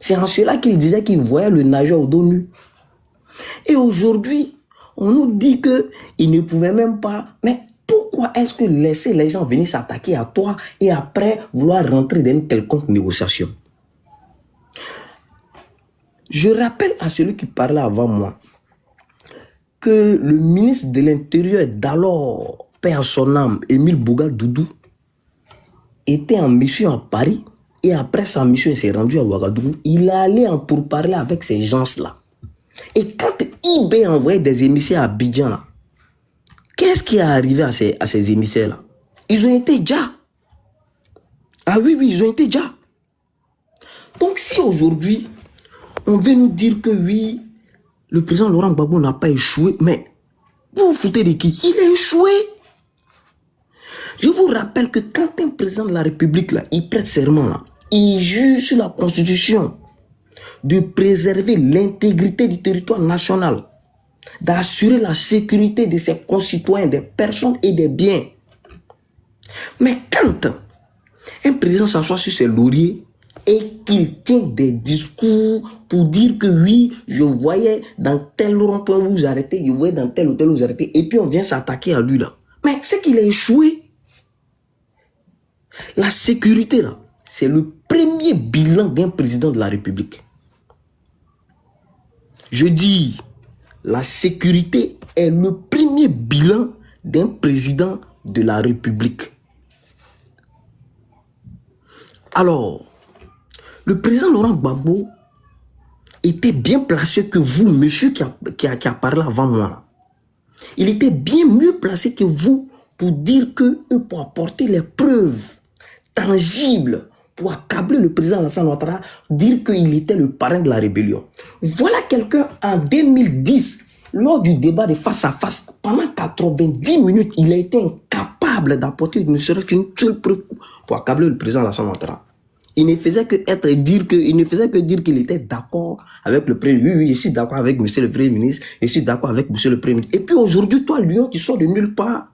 C'est en cela qu'il disait qu'il voyait le nageur au dos nu. Et aujourd'hui, on nous dit qu'il ne pouvait même pas... Mais pourquoi est-ce que laisser les gens venir s'attaquer à toi et après vouloir rentrer dans une quelconque négociation? Je rappelle à celui qui parlait avant moi que le ministre de l'Intérieur d'alors, paix à son âme, Émile Bouga-Doudou, était en mission à Paris et après sa mission, il s'est rendu à Ouagadougou. Il est allé en pourparler avec ces gens-là. Et quand IB envoyait des émissaires à Abidjan, là, qu'est-ce qui est arrivé à ces émissaires-là? Ils ont été déjà. Ah oui, ils ont été déjà. Donc si aujourd'hui, on veut nous dire que oui, le président Laurent Gbagbo n'a pas échoué, mais vous vous foutez de qui? Il a échoué. Je vous rappelle que quand un président de la République, là, il prête serment, là, il jure sur la Constitution de préserver l'intégrité du territoire national, d'assurer la sécurité de ses concitoyens, des personnes et des biens. Mais quand un président s'assoit sur ses lauriers et qu'il tient des discours pour dire que oui, je voyais dans tel rond-point où vous arrêtez, je voyais dans tel hôtel où vous arrêtez, et puis on vient s'attaquer à lui là. Mais c'est qu'il a échoué. La sécurité là, c'est le premier bilan d'un président de la République. Je dis, la sécurité est le premier bilan d'un président de la République. Alors, le président Laurent Gbagbo était bien placé que vous, monsieur qui a parlé avant moi. Il était bien mieux placé que vous pour dire que, pour apporter les preuves tangibles pour accabler le président Alassane Ouattara, dire qu'il était le parrain de la rébellion. Voilà quelqu'un en 2010, lors du débat de face à face, pendant 90 minutes, il a été incapable d'apporter ne serait-ce qu'une seule preuve pour accabler le président Alassane Ouattara. Il ne faisait que dire qu'il était d'accord avec le Premier ministre. Oui, je suis d'accord avec monsieur le Premier ministre, je suis d'accord avec monsieur le Premier ministre. Et puis aujourd'hui, toi, Lyon, qui sort de nulle part,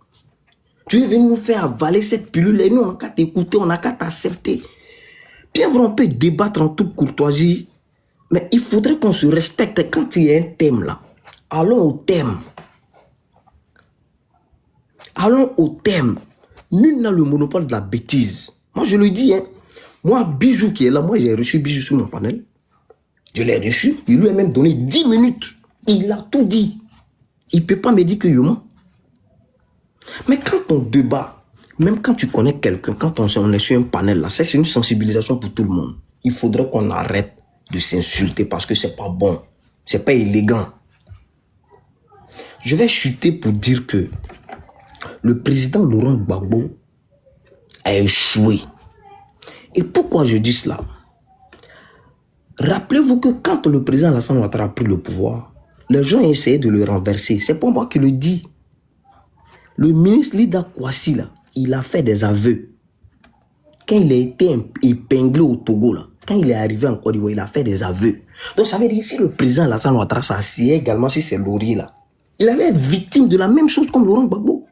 tu es venu nous faire avaler cette pilule et nous, on n'a qu'à t'écouter, on n'a qu'à t'accepter. Bien vrai, on peut débattre en toute courtoisie, mais il faudrait qu'on se respecte quand il y a un thème là. Allons au thème. Allons au thème. Nul n'a le monopole de la bêtise. Moi, je le dis, hein. Moi, Bijou qui est là, moi, j'ai reçu Bijou sur mon panel. Je l'ai reçu. Il lui a même donné 10 minutes. Il a tout dit. Il ne peut pas me dire que je mens. Mais quand on débat, même quand tu connais quelqu'un, quand on est sur un panel là, c'est une sensibilisation pour tout le monde. Il faudrait qu'on arrête de s'insulter parce que c'est pas bon. C'est pas élégant. Je vais chuter pour dire que le président Laurent Gbagbo a échoué. Et pourquoi je dis cela? Rappelez-vous que quand le président Alassane Ouattara a pris le pouvoir, les gens ont essayé de le renverser. C'est pas moi qui le dis. Le ministre Lida Kwasi, là, il a fait des aveux. Quand il a été épinglé au Togo, là, quand il est arrivé en Côte d'Ivoire, il a fait des aveux. Donc ça veut dire que si le président Alassane Ouattara s'assied également sur ses lauriers, là, il allait être victime de la même chose comme Laurent Gbagbo.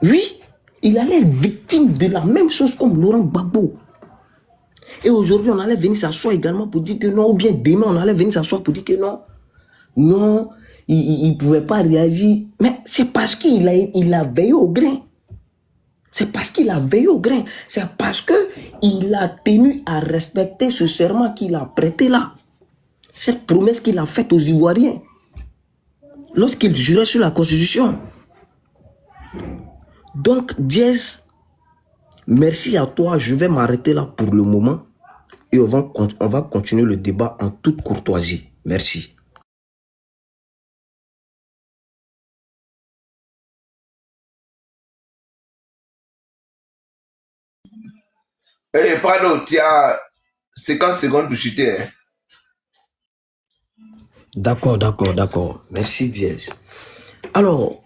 Oui, il allait être victime de la même chose comme Laurent Gbagbo. Et aujourd'hui, on allait venir s'asseoir également pour dire que non, ou bien demain, on allait venir s'asseoir pour dire que non. Non, il ne pouvait pas réagir. Mais c'est parce qu'il a veillé au grain. C'est parce qu'il a veillé au grain. C'est parce qu'il a tenu à respecter ce serment qu'il a prêté là. Cette promesse qu'il a faite aux Ivoiriens. Lorsqu'il jurait sur la Constitution. Donc, Diez, merci à toi. Je vais m'arrêter là pour le moment. Et on va continuer le débat en toute courtoisie. Merci. Eh, pardon, tu as 50 secondes pour chuter. Hein? D'accord. Merci, Diez. Alors,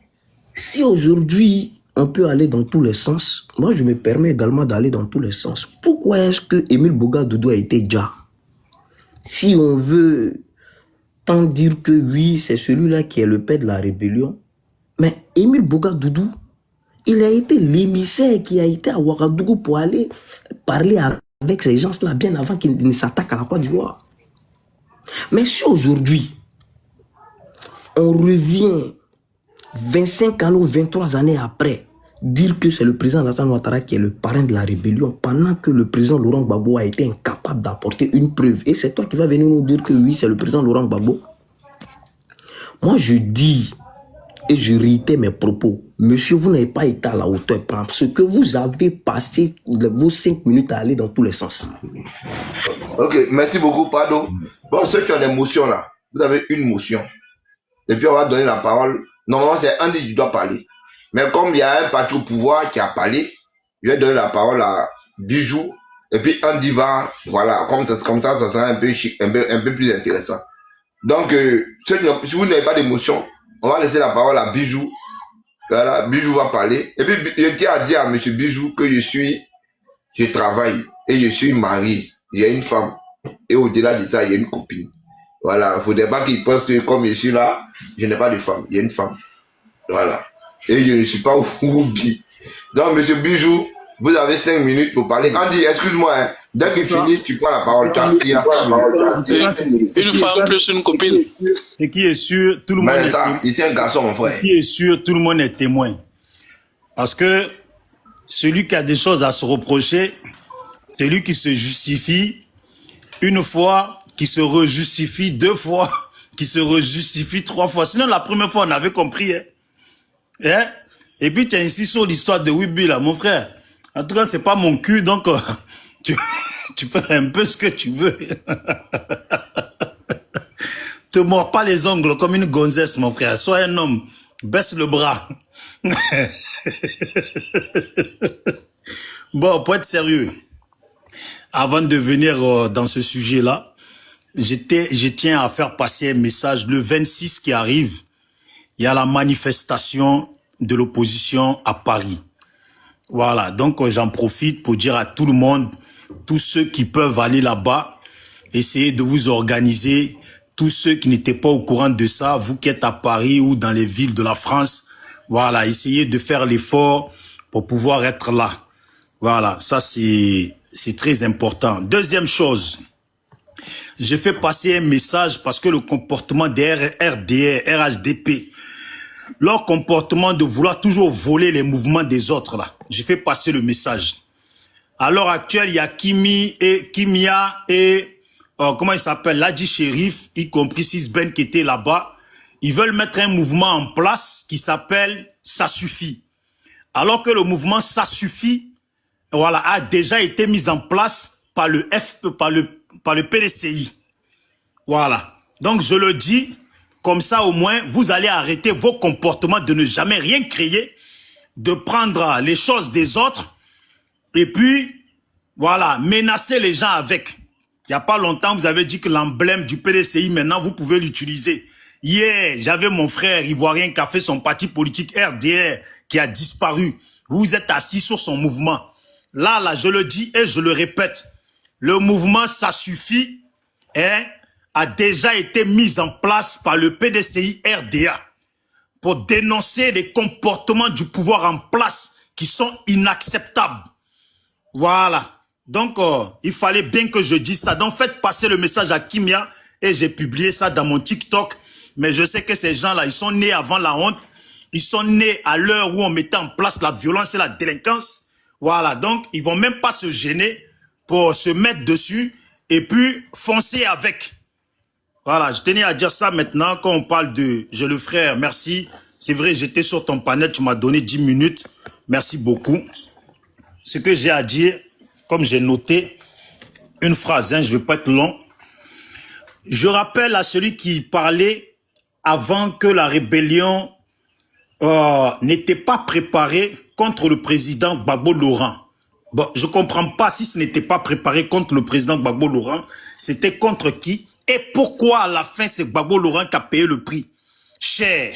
si aujourd'hui, on peut aller dans tous les sens, moi, je me permets également d'aller dans tous les sens. Pourquoi est-ce que Émile Bouga-Doudou a été déjà? Si on veut tant dire que oui, c'est celui-là qui est le père de la rébellion, mais Émile Bouga-Doudou, il a été l'émissaire qui a été à Ouagadougou pour aller parler à avec ces gens-là bien avant qu'ils ne s'attaquent à la Côte d'Ivoire. Mais si aujourd'hui, on revient 25 ans ou 23 années après, dire que c'est le président Alassane Ouattara qui est le parrain de la rébellion, pendant que le président Laurent Gbagbo a été incapable d'apporter une preuve, et c'est toi qui vas venir nous dire que oui, c'est le président Laurent Gbagbo. Moi, je dis, et je réitère mes propos, monsieur, vous n'avez pas été à la hauteur, parce que vous avez passé vos 5 minutes à aller dans tous les sens. Ok, merci beaucoup, pardon. Bon, ceux qui ont des motions là, vous avez une motion. Et puis on va donner la parole. Normalement, c'est Andy qui doit parler. Mais comme il y a un parti au pouvoir qui a parlé, je vais donner la parole à Bijou. Et puis Andy va, voilà, comme ça ça sera un peu plus intéressant. Donc, si vous n'avez pas d'émotion, on va laisser la parole à Bijou. Voilà, Bijou va parler. Et puis, je tiens à dire à M. Bijou que je travaille et je suis marié. Il y a une femme. Et au-delà de ça, il y a une copine. Voilà, il ne faudrait pas qu'il pense que comme je suis là, je n'ai pas de femme. Il y a une femme. Voilà. Et je ne suis pas oublié. Donc, M. Bijou, vous avez 5 minutes pour parler. Andy, excuse-moi, hein. Dès qu'il finit, tu prends la parole. Une femme plus une copine. Ce qui est sûr, tout le monde est ça, ici un garçon, mon frère. Ce qui est sûr, tout le monde est témoin. Parce que celui qui a des choses à se reprocher, celui qui se justifie une fois, qui se rejustifie 2 fois, qui se rejustifie 3 fois. Sinon, la première fois, on avait compris. Hein? Et puis, tu as insisté sur l'histoire de Wibi, là, mon frère. En tout cas, c'est pas mon cul, donc tu fais un peu ce que tu veux. Te mords pas les ongles comme une gonzesse, mon frère. Sois un homme. Baisse le bras. Bon, pour être sérieux, avant de venir dans ce sujet-là, je tiens à faire passer un message. Le 26 qui arrive, il y a la manifestation de l'opposition à Paris. Voilà, donc j'en profite pour dire à tout le monde, tous ceux qui peuvent aller là-bas, essayez de vous organiser. Tous ceux qui n'étaient pas au courant de ça, vous qui êtes à Paris ou dans les villes de la France, voilà, essayez de faire l'effort pour pouvoir être là. Voilà, ça c'est très important. Deuxième chose, j'ai fait passer un message parce que le comportement des RDR, RHDP, leur comportement de vouloir toujours voler les mouvements des autres là, j'ai fait passer le message. À l'heure actuelle, il y a Kimia et comment il s'appelle, Ladji Chérif, y compris Sisben qui était là-bas. Ils veulent mettre un mouvement en place qui s'appelle Ça suffit. Alors que le mouvement Ça suffit, voilà, a déjà été mis en place par le PDCI. Voilà. Donc je le dis, comme ça au moins, vous allez arrêter vos comportements de ne jamais rien créer, de prendre les choses des autres, et puis, voilà, menacer les gens avec. Il n'y a pas longtemps, vous avez dit que l'emblème du PDCI, maintenant, vous pouvez l'utiliser. Hier, j'avais mon frère ivoirien qui a fait son parti politique RDR, qui a disparu. Vous êtes assis sur son mouvement. Là, je le dis et je le répète. Le mouvement Ça suffit, hein, a déjà été mis en place par le PDCI RDA pour dénoncer les comportements du pouvoir en place qui sont inacceptables. Voilà. Donc, il fallait bien que je dise ça. Donc, faites passer le message à Kimia et j'ai publié ça dans mon TikTok. Mais je sais que ces gens-là, ils sont nés avant la honte. Ils sont nés à l'heure où on mettait en place la violence et la délinquance. Voilà. Donc, ils vont même pas se gêner pour se mettre dessus et puis foncer avec. Voilà. Je tenais à dire ça maintenant quand on parle de... J'ai le frère, merci. C'est vrai, j'étais sur ton panel, tu m'as donné 10 minutes. Merci beaucoup. Ce que j'ai à dire, comme j'ai noté, une phrase, hein, je ne vais pas être long. Je rappelle à celui qui parlait avant que la rébellion n'était pas préparée contre le président Gbagbo Laurent. Bon, je ne comprends pas si ce n'était pas préparé contre le président Gbagbo Laurent, c'était contre qui et pourquoi à la fin c'est Gbagbo Laurent qui a payé le prix cher.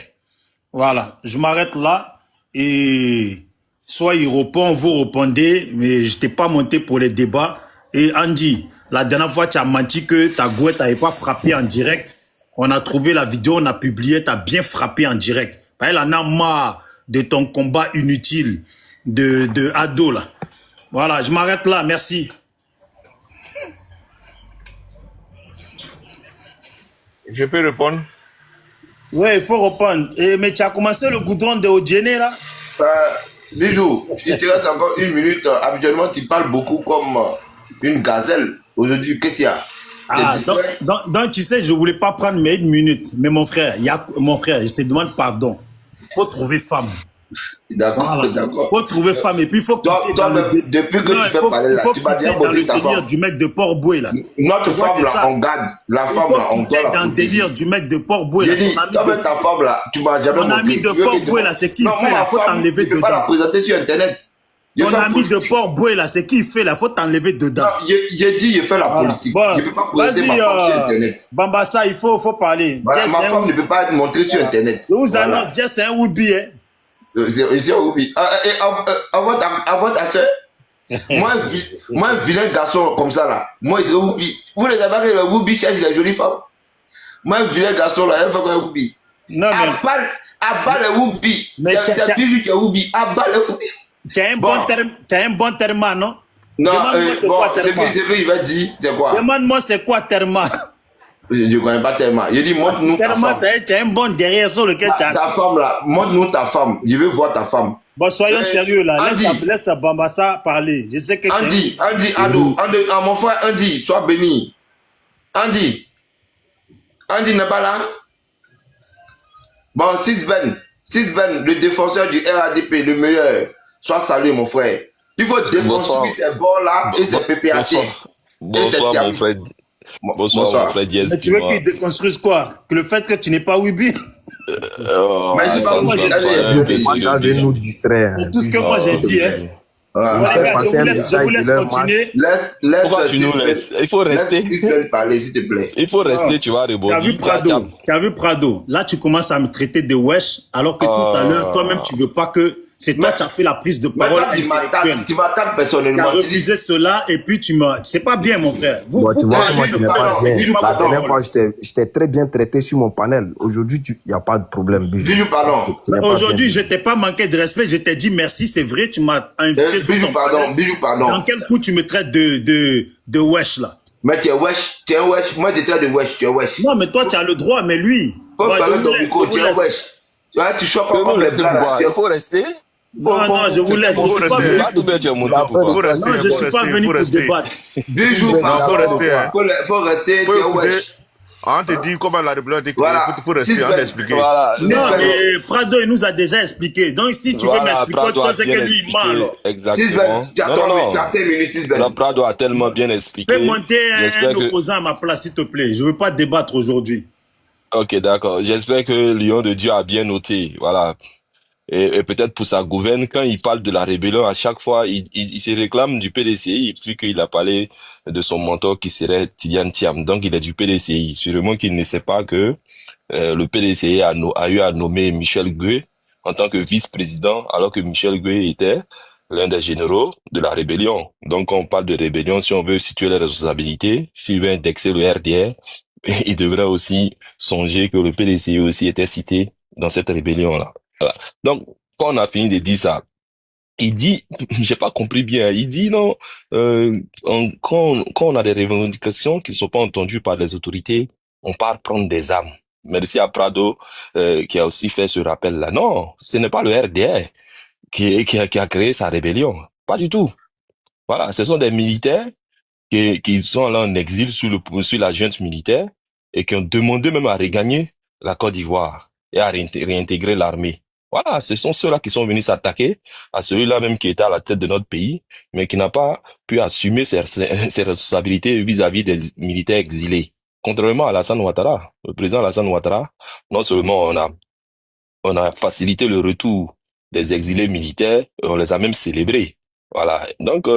Voilà, je m'arrête là et... Soit il répond, vous répondez, mais je t'ai pas monté pour les débats. Et Andy, la dernière fois, tu as menti que ta gouette n'avait pas frappé en direct. On a trouvé la vidéo, on a publié, tu as bien frappé en direct. Elle en a marre de ton combat inutile de ado là. Voilà, je m'arrête là, merci. Je peux répondre? Ouais, il faut reprendre. Mais tu as commencé le goudron de Odjene là? Bijou, il te reste encore une minute. Habituellement, tu parles beaucoup comme une gazelle. Aujourd'hui, qu'est-ce qu'il y a? Ah, donc, tu sais, je voulais pas prendre mes 1 minute. Mais mon frère, je te demande pardon. Faut trouver femme. D'accord, Voilà. d'accord. Faut trouver femme et puis il faut quitter depuis que tu fais parler là, tu vas dire dans le ta délire femme. du mec de Port-Boué là. Notre femme là, on garde. La femme là, on doit la dans le délire du mec de Port-Boué là. J'ai dit, toi avec ta femme là, tu m'as jamais montré. Ton ami de Port-Boué là, c'est qui il fait là, faut t'enlever dedans. Tu peux pas la dedans. présenter sur internet. Ton ami de Port-Boué là, c'est qui il fait là, faut t'enlever dedans. Non, j'ai dit, il fait la politique. Bon, Je ne peux pas présenter ma femme sur internet. Bambassa, il faut parler. Voilà, ma femme ne peut pas être montrée sur internet. Je vous annonce, Jess, c'est un Woubi, hein. C'est Woubi. Avant ta soeur, moi, un vilain garçon comme ça là, moi, il serait Woubi. Vous ne savez pas que le Woubi cherche les jolies femmes? Moi, un vilain garçon là, il faut qu'on Woubi. Non, mais. Abat le Woubi. C'est plus que Woubi. Abat le Woubi. Tu as un bon terme, non? Non, ce qu'il va dire, c'est quoi? Demande-moi c'est quoi terme. Je ne connais pas tellement. Je dis, montre-nous ta femme. Tu as un bon derrière sur lequel tu as. Ta femme là, montre-nous ta femme. Je veux voir ta femme. Bon, soyons sérieux là. Laisse Bambassa parler. Je sais que Andy, Ado, mon frère Andy, sois béni. Andy n'est pas là? Bon, Sisben, le défenseur du RADP, le meilleur. Sois salué, mon frère. Il faut déconstruire ces bords là et ces PPAC. Bonsoir, mon frère. Bonsoir, mon frère Diaz. Mais tu veux qu'il déconstruise quoi? Que le fait que tu n'es pas Wibi? Mais c'est pas moi qui vais nous distraire. C'est tout ce que moi j'ai dit. Hein. Je vous laisse continuer. Pourquoi tu nous laisses? Il faut rester. Il faut rester, tu vas rebondir. Tu as vu Prado? Là, tu commences à me traiter de wesh, alors que tout à l'heure, toi-même, tu veux pas que... C'est toi qui as fait la prise de parole intellectuelle. Tu m'attaques personnellement. Tu as refusé cela et puis tu m'as... C'est pas bien, mon frère. Tu vois, moi, tu n'es pas bien. La dernière fois, je t'ai très bien traité sur mon panel. Aujourd'hui, il n'y a pas de problème. Bijou, pardon. Aujourd'hui, je t'ai pas manqué de respect. Je t'ai dit merci, c'est vrai. Tu m'as invité sur ton panel. Bijou, pardon. Dans quel coup tu me traites de wesh, là? Mais tu es wesh. Moi, je traite de wesh. Tu es wesh. Non, mais toi, tu as le droit, mais lui... Faut parler ton micro, tu es wesh. Tu choques comme les blancs. Il faut rester. Non, je vous laisse. Je ne suis pas venu pour débattre. Bijou, faut rester. On te dit comment la rébellion dit qu'il faut rester, on t'expliquer. Non, mais Prado, il nous a déjà expliqué. Donc, si tu veux m'expliquer autre chose, c'est que lui, il ment. Exactement. Non. Prado a tellement bien expliqué. Fais monter un opposant à ma place, s'il te plaît. Je ne veux pas débattre aujourd'hui. Ok, d'accord. J'espère que Lion de Dieu a bien noté. Voilà. Et peut-être pour sa gouverne, quand il parle de la rébellion, à chaque fois, il se réclame du PDCI, puis qu'il a parlé de son mentor qui serait Tidiane Thiam. Donc, il est du PDCI. Sûrement qu'il ne sait pas que le PDCI a eu à nommer Michel Gué en tant que vice-président, alors que Michel Gué était l'un des généraux de la rébellion. Donc, quand on parle de rébellion, si on veut situer les responsabilités, s'il veut indexer le RDR, il devrait aussi songer que le PDCI aussi était cité dans cette rébellion-là. Voilà. Donc, quand on a fini de dire ça, il dit, j'ai pas compris bien, il dit non, quand on a des revendications qui ne sont pas entendues par les autorités, on part prendre des armes. Merci à Prado qui a aussi fait ce rappel-là. Non, ce n'est pas le RDR qui a créé sa rébellion. Pas du tout. Voilà, ce sont des militaires qui sont là en exil sur la junte militaire et qui ont demandé même à regagner la Côte d'Ivoire et à réintégrer l'armée. Voilà, ce sont ceux-là qui sont venus s'attaquer à celui-là même qui était à la tête de notre pays, mais qui n'a pas pu assumer ses responsabilités vis-à-vis des militaires exilés. Contrairement à Alassane Ouattara, le président Alassane Ouattara, non seulement on a facilité le retour des exilés militaires, on les a même célébrés. Voilà. Donc,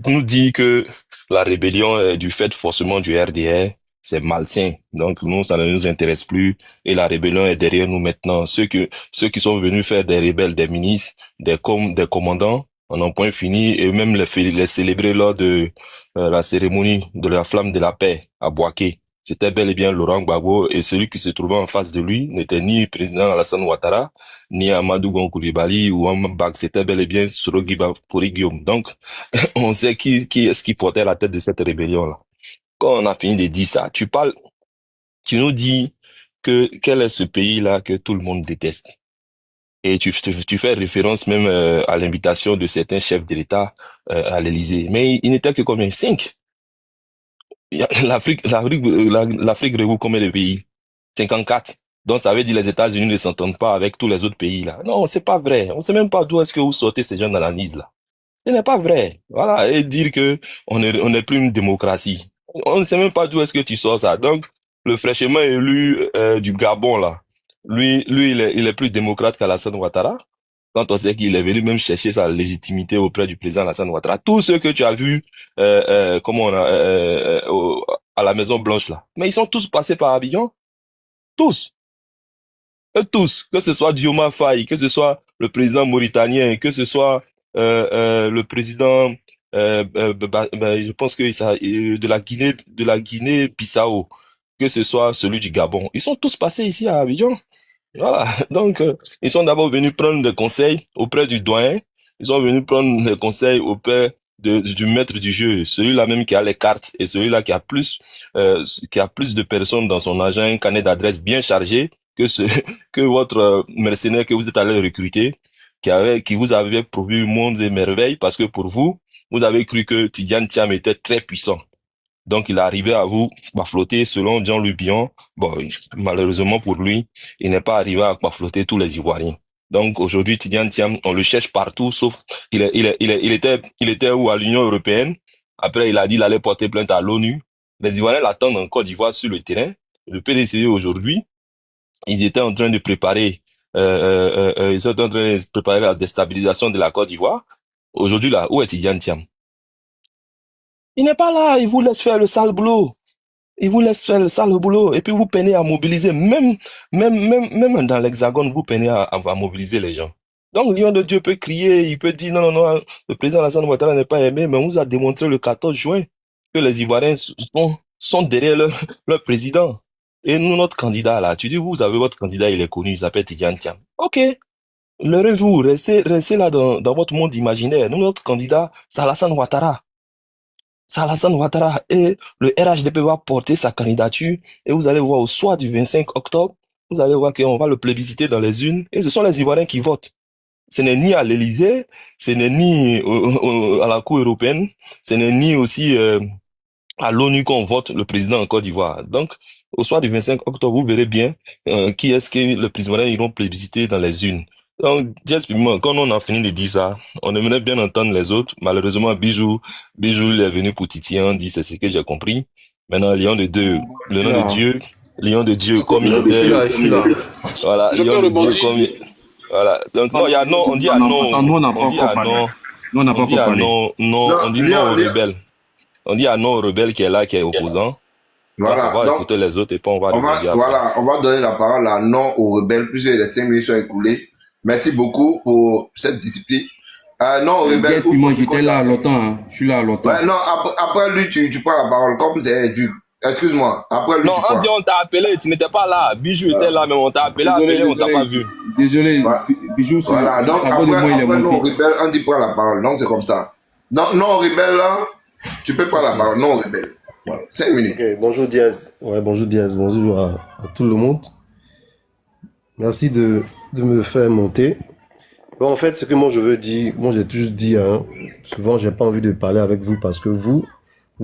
nous dit que la rébellion est du fait forcément du RDR, c'est malsain. Donc, nous, ça ne nous intéresse plus. Et la rébellion est derrière nous maintenant. Ceux qui sont venus faire des rebelles, des ministres, des commandants, on en point fini, et même les célébrer lors de la cérémonie de la flamme de la paix à Bouaké. C'était bel et bien Laurent Gbagbo, et celui qui se trouvait en face de lui n'était ni président Alassane Ouattara, ni Amadou Gon Coulibaly ou Ambak, c'était bel et bien Sorogi Fori Guillaume. Donc, on sait qui est-ce qui portait la tête de cette rébellion-là. Quand on a fini de dire ça, tu parles Tu nous dis que quel est ce pays-là que tout le monde déteste. Et tu fais référence même à l'invitation de certains chefs de l'État à l'Élysée. Mais il n'était que combien? 5. L'Afrique regroupe combien de pays? 54. Donc ça veut dire les États-Unis ne s'entendent pas avec tous les autres pays là. Non, c'est pas vrai. On sait même pas d'où est-ce que vous sortez ces gens d'analyse là. Ce n'est pas vrai. Voilà. Et dire que on n'est plus une démocratie. On ne sait même pas d'où est-ce que tu sors ça. Donc, le fraîchement élu du Gabon là, lui il est plus démocrate qu'Alassane Ouattara. Quand on sait qu'il est venu même chercher sa légitimité auprès du président Alassane Ouattara. Tous ceux que tu as vus, comment on a, à la Maison Blanche là. Mais ils sont tous passés par Abidjan. Tous. Eux tous, que ce soit Diomaye Faye, que ce soit le président mauritanien, que ce soit le président, je pense que de la Guinée-Bissau, que ce soit celui du Gabon, ils sont tous passés ici à Abidjan. Voilà. Donc, ils sont d'abord venus prendre des conseils auprès du doyen. Ils sont venus prendre des conseils auprès du maître du jeu, celui-là même qui a les cartes et celui-là qui a plus de personnes dans son agent, un carnet d'adresses bien chargé que que votre mercenaire que vous êtes allé recruter, qui vous avait provu mondes et merveilles parce que pour vous, vous avez cru que Tidjane Thiam était très puissant. Donc, il est arrivé à vous flotter selon Jean-Louis Billon. Bon, malheureusement pour lui, il n'est pas arrivé à flotter tous les Ivoiriens. Donc, aujourd'hui, Tidjane Thiam, on le cherche partout, sauf il était où à l'Union européenne. Après, il a dit qu'il allait porter plainte à l'ONU. Les Ivoiriens l'attendent en Côte d'Ivoire sur le terrain. Le PDC aujourd'hui, ils étaient en train de préparer, ils sont en train de préparer la déstabilisation de la Côte d'Ivoire. Aujourd'hui, là, où est Tidjane Thiam? Il n'est pas là, il vous laisse faire le sale boulot. Il vous laisse faire le sale boulot. Et puis vous peinez à mobiliser, même dans l'Hexagone, vous peinez à mobiliser les gens. Donc, Lion de Dieu peut crier, il peut dire non, le président Alassane Ouattara n'est pas aimé, mais on vous a démontré le 14 juin que les Ivoiriens sont derrière leur président. Et nous, notre candidat là, tu dis, vous avez votre candidat, il est connu, il s'appelle Tidjane Thiam. Ok, leurrez-vous, restez là dans votre monde imaginaire. Nous, notre candidat, c'est Alassane Ouattara. Alassane Ouattara et le RHDP va porter sa candidature et vous allez voir au soir du 25 octobre, vous allez voir qu'on va le plébisciter dans les urnes et ce sont les Ivoiriens qui votent. Ce n'est ni à l'Élysée, ce n'est ni à la Cour européenne, ce n'est ni aussi à l'ONU qu'on vote le président en Côte d'Ivoire. Donc, au soir du 25 octobre, vous verrez bien qui est-ce que les Ivoiriens iront plébisciter dans les urnes. Donc, quand on a fini de dire ça, on aimerait bien entendre les autres. Malheureusement, Bijou, il est venu pour titiller, on dit, c'est ce que j'ai compris. Maintenant, Lion de Dieu, comme il était. Je suis là. Voilà, Lion de Dieu, comme il. Voilà. Donc, non, il y a non, on dit à non. On dit à non. On dit à non, on dit non aux rebelles. On dit à non aux rebelles qui est là, qui est opposant. Voilà. On va écouter les autres et puis on va on va donner la parole à non aux rebelles puisque les 5 minutes sont écoulées. Merci beaucoup pour cette discipline. Non aux rebelles. Moi, j'étais là longtemps. Hein. Je suis là longtemps. Ouais, non, après lui, tu prends la parole. Comme c'est du. Excuse-moi. Après lui, non, tu on dit on t'a appelé, tu n'étais pas là. Bijou était là, mais on t'a appelé, on t'a pas vu. Désolé, voilà. Bijou, voilà. Donc, après, non aux rebelles, on dit prends la parole. Donc, c'est comme ça. Donc, non aux rebelles, là, tu peux prendre la parole. Non aux rebelles. Voilà. 5 minutes. Okay, bonjour Diaz. Ouais, bonjour Diaz. Bonjour à tout le monde. Merci de me faire monter. Bon, en fait, ce que moi je veux dire, moi j'ai toujours dit, hein, souvent j'ai pas envie de parler avec vous parce que vous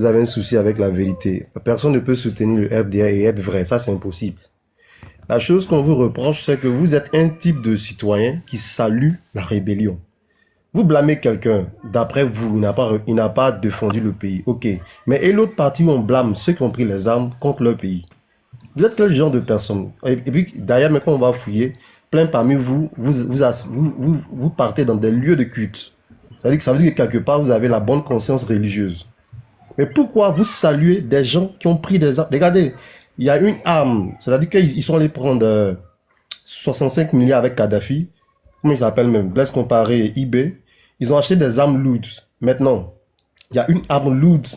avez un souci avec la vérité. Personne ne peut soutenir le RDA et être vrai, ça c'est impossible. La chose qu'on vous reproche, c'est que vous êtes un type de citoyen qui salue la rébellion. Vous blâmez quelqu'un, d'après vous, il n'a pas défendu le pays, ok. Mais et l'autre partie, on blâme ceux qui ont pris les armes contre leur pays. Vous êtes quel genre de personne? Et puis, d'ailleurs, quand on va fouiller, plein parmi vous partez dans des lieux de culte. Ça veut dire que quelque part, vous avez la bonne conscience religieuse. Mais pourquoi vous saluez des gens qui ont pris des armes? Regardez, il y a une arme, c'est-à-dire qu'ils sont allés prendre 65 milliards avec Kadhafi, comment il s'appelle même, Blaise Compaoré, eBay. Ils ont acheté des armes lourdes. Maintenant, il y a une arme lourde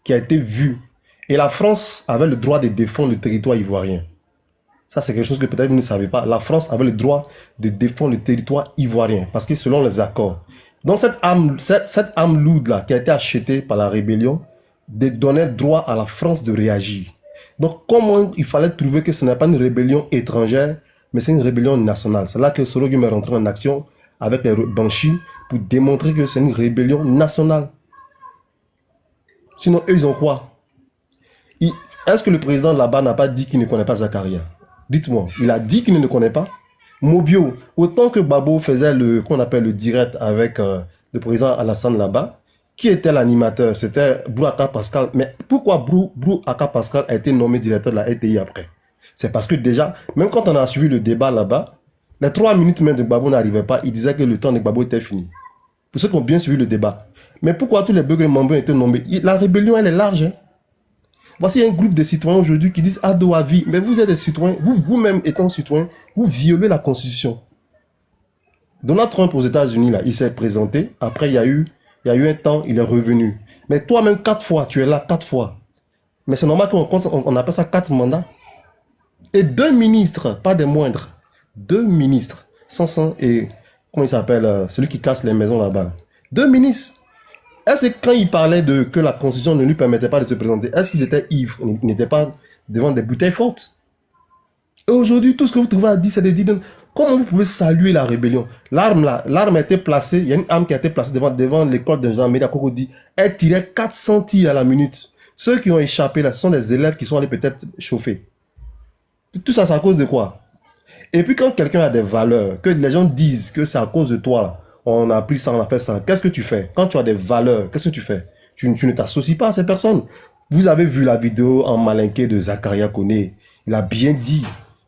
qui a été vue. Et la France avait le droit de défendre le territoire ivoirien. Ça, c'est quelque chose que peut-être vous ne savez pas. La France avait le droit de défendre le territoire ivoirien. Parce que selon les accords. Donc cette arme lourde là, qui a été achetée par la rébellion, donnait droit à la France de réagir. Donc, comment il fallait trouver que ce n'est pas une rébellion étrangère, mais c'est une rébellion nationale. C'est là que Sorogum est rentré en action avec les Banshee pour démontrer que c'est une rébellion nationale. Sinon, eux, ils ont quoi? Est-ce que le président là-bas n'a pas dit qu'il ne connaît pas Zakaria? Dites-moi, il a dit qu'il ne le connaît pas? Mobio, autant que Babo faisait qu'on appelle le direct avec le président Alassane là-bas, qui était l'animateur? C'était Brouaka Pascal. Mais pourquoi Brouaka Pascal a été nommé directeur de la RTI après? C'est parce que déjà, même quand on a suivi le débat là-bas, les 3 minutes même de Babo n'arrivaient pas. Il disait que le temps de Babo était fini. Pour ceux qui ont bien suivi le débat. Mais pourquoi tous les Beugles Mambo ont été nommés? La rébellion, elle est large. Hein? Voici un groupe de citoyens aujourd'hui qui disent ado à vie. Mais vous êtes des citoyens, vous-même étant citoyen, vous violez la Constitution. Donald Trump aux États-Unis, là, il s'est présenté. Après, il y a eu un temps, il est revenu. Mais toi-même, 4 fois, tu es là 4 fois. Mais c'est normal qu'on appelle ça 4 mandats. Et 2 ministres, pas des moindres. 2 ministres. Et comment il s'appelle, celui qui casse les maisons là-bas. 2 ministres. Est-ce que quand il parlait que la Constitution ne lui permettait pas de se présenter, est-ce qu'ils étaient ivres? Ils n'étaient pas devant des bouteilles fortes. Et aujourd'hui, tout ce que vous trouvez à dire, c'est des dire comment vous pouvez saluer la rébellion? L'arme a été placée, il y a une arme qui a été placée devant l'école de Jean-Méry à Cocody. Elle tirait 400 tirs à la minute. Ceux qui ont échappé là, ce sont des élèves qui sont allés peut-être chauffer. Tout ça, c'est à cause de quoi? Et puis quand quelqu'un a des valeurs, que les gens disent que c'est à cause de toi, là, on a pris ça, on a fait ça. Qu'est-ce que tu fais? Quand tu as des valeurs, qu'est-ce que tu fais? Tu ne t'associes pas à ces personnes. Vous avez vu la vidéo en malinqué de Zakaria Koné. Il a bien dit,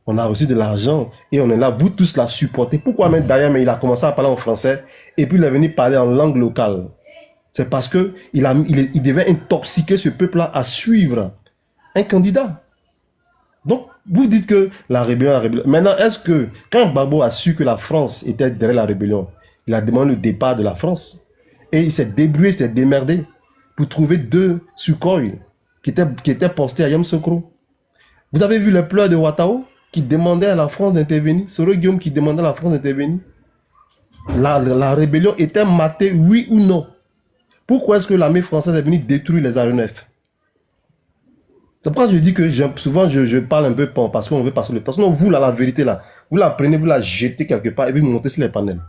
on a reçu de l'argent et on est là, vous tous la supportez. Pourquoi même d'ailleurs, mais il a commencé à parler en français et puis il est venu parler en langue locale. C'est parce que il devait intoxiquer ce peuple-là à suivre un candidat. Donc, vous dites que la rébellion. Maintenant, est-ce que quand Babo a su que la France était derrière la rébellion, il a demandé le départ de la France. Et il s'est débrouillé, il s'est démerdé pour trouver 2 Sukhoi qui étaient postés à Yamoussoukro. Vous avez vu les pleurs de Ouattao qui demandaient à la France d'intervenir. Soro Guillaume qui demandait à la France d'intervenir. La rébellion était matée, oui ou non? Pourquoi est-ce que l'armée française est venue détruire les aéronefs? C'est pourquoi je dis que souvent je parle un peu parce qu'on veut passer le temps. Sinon, vous, là, la vérité, là, vous la prenez, vous la jetez quelque part et vous montez sur les panels.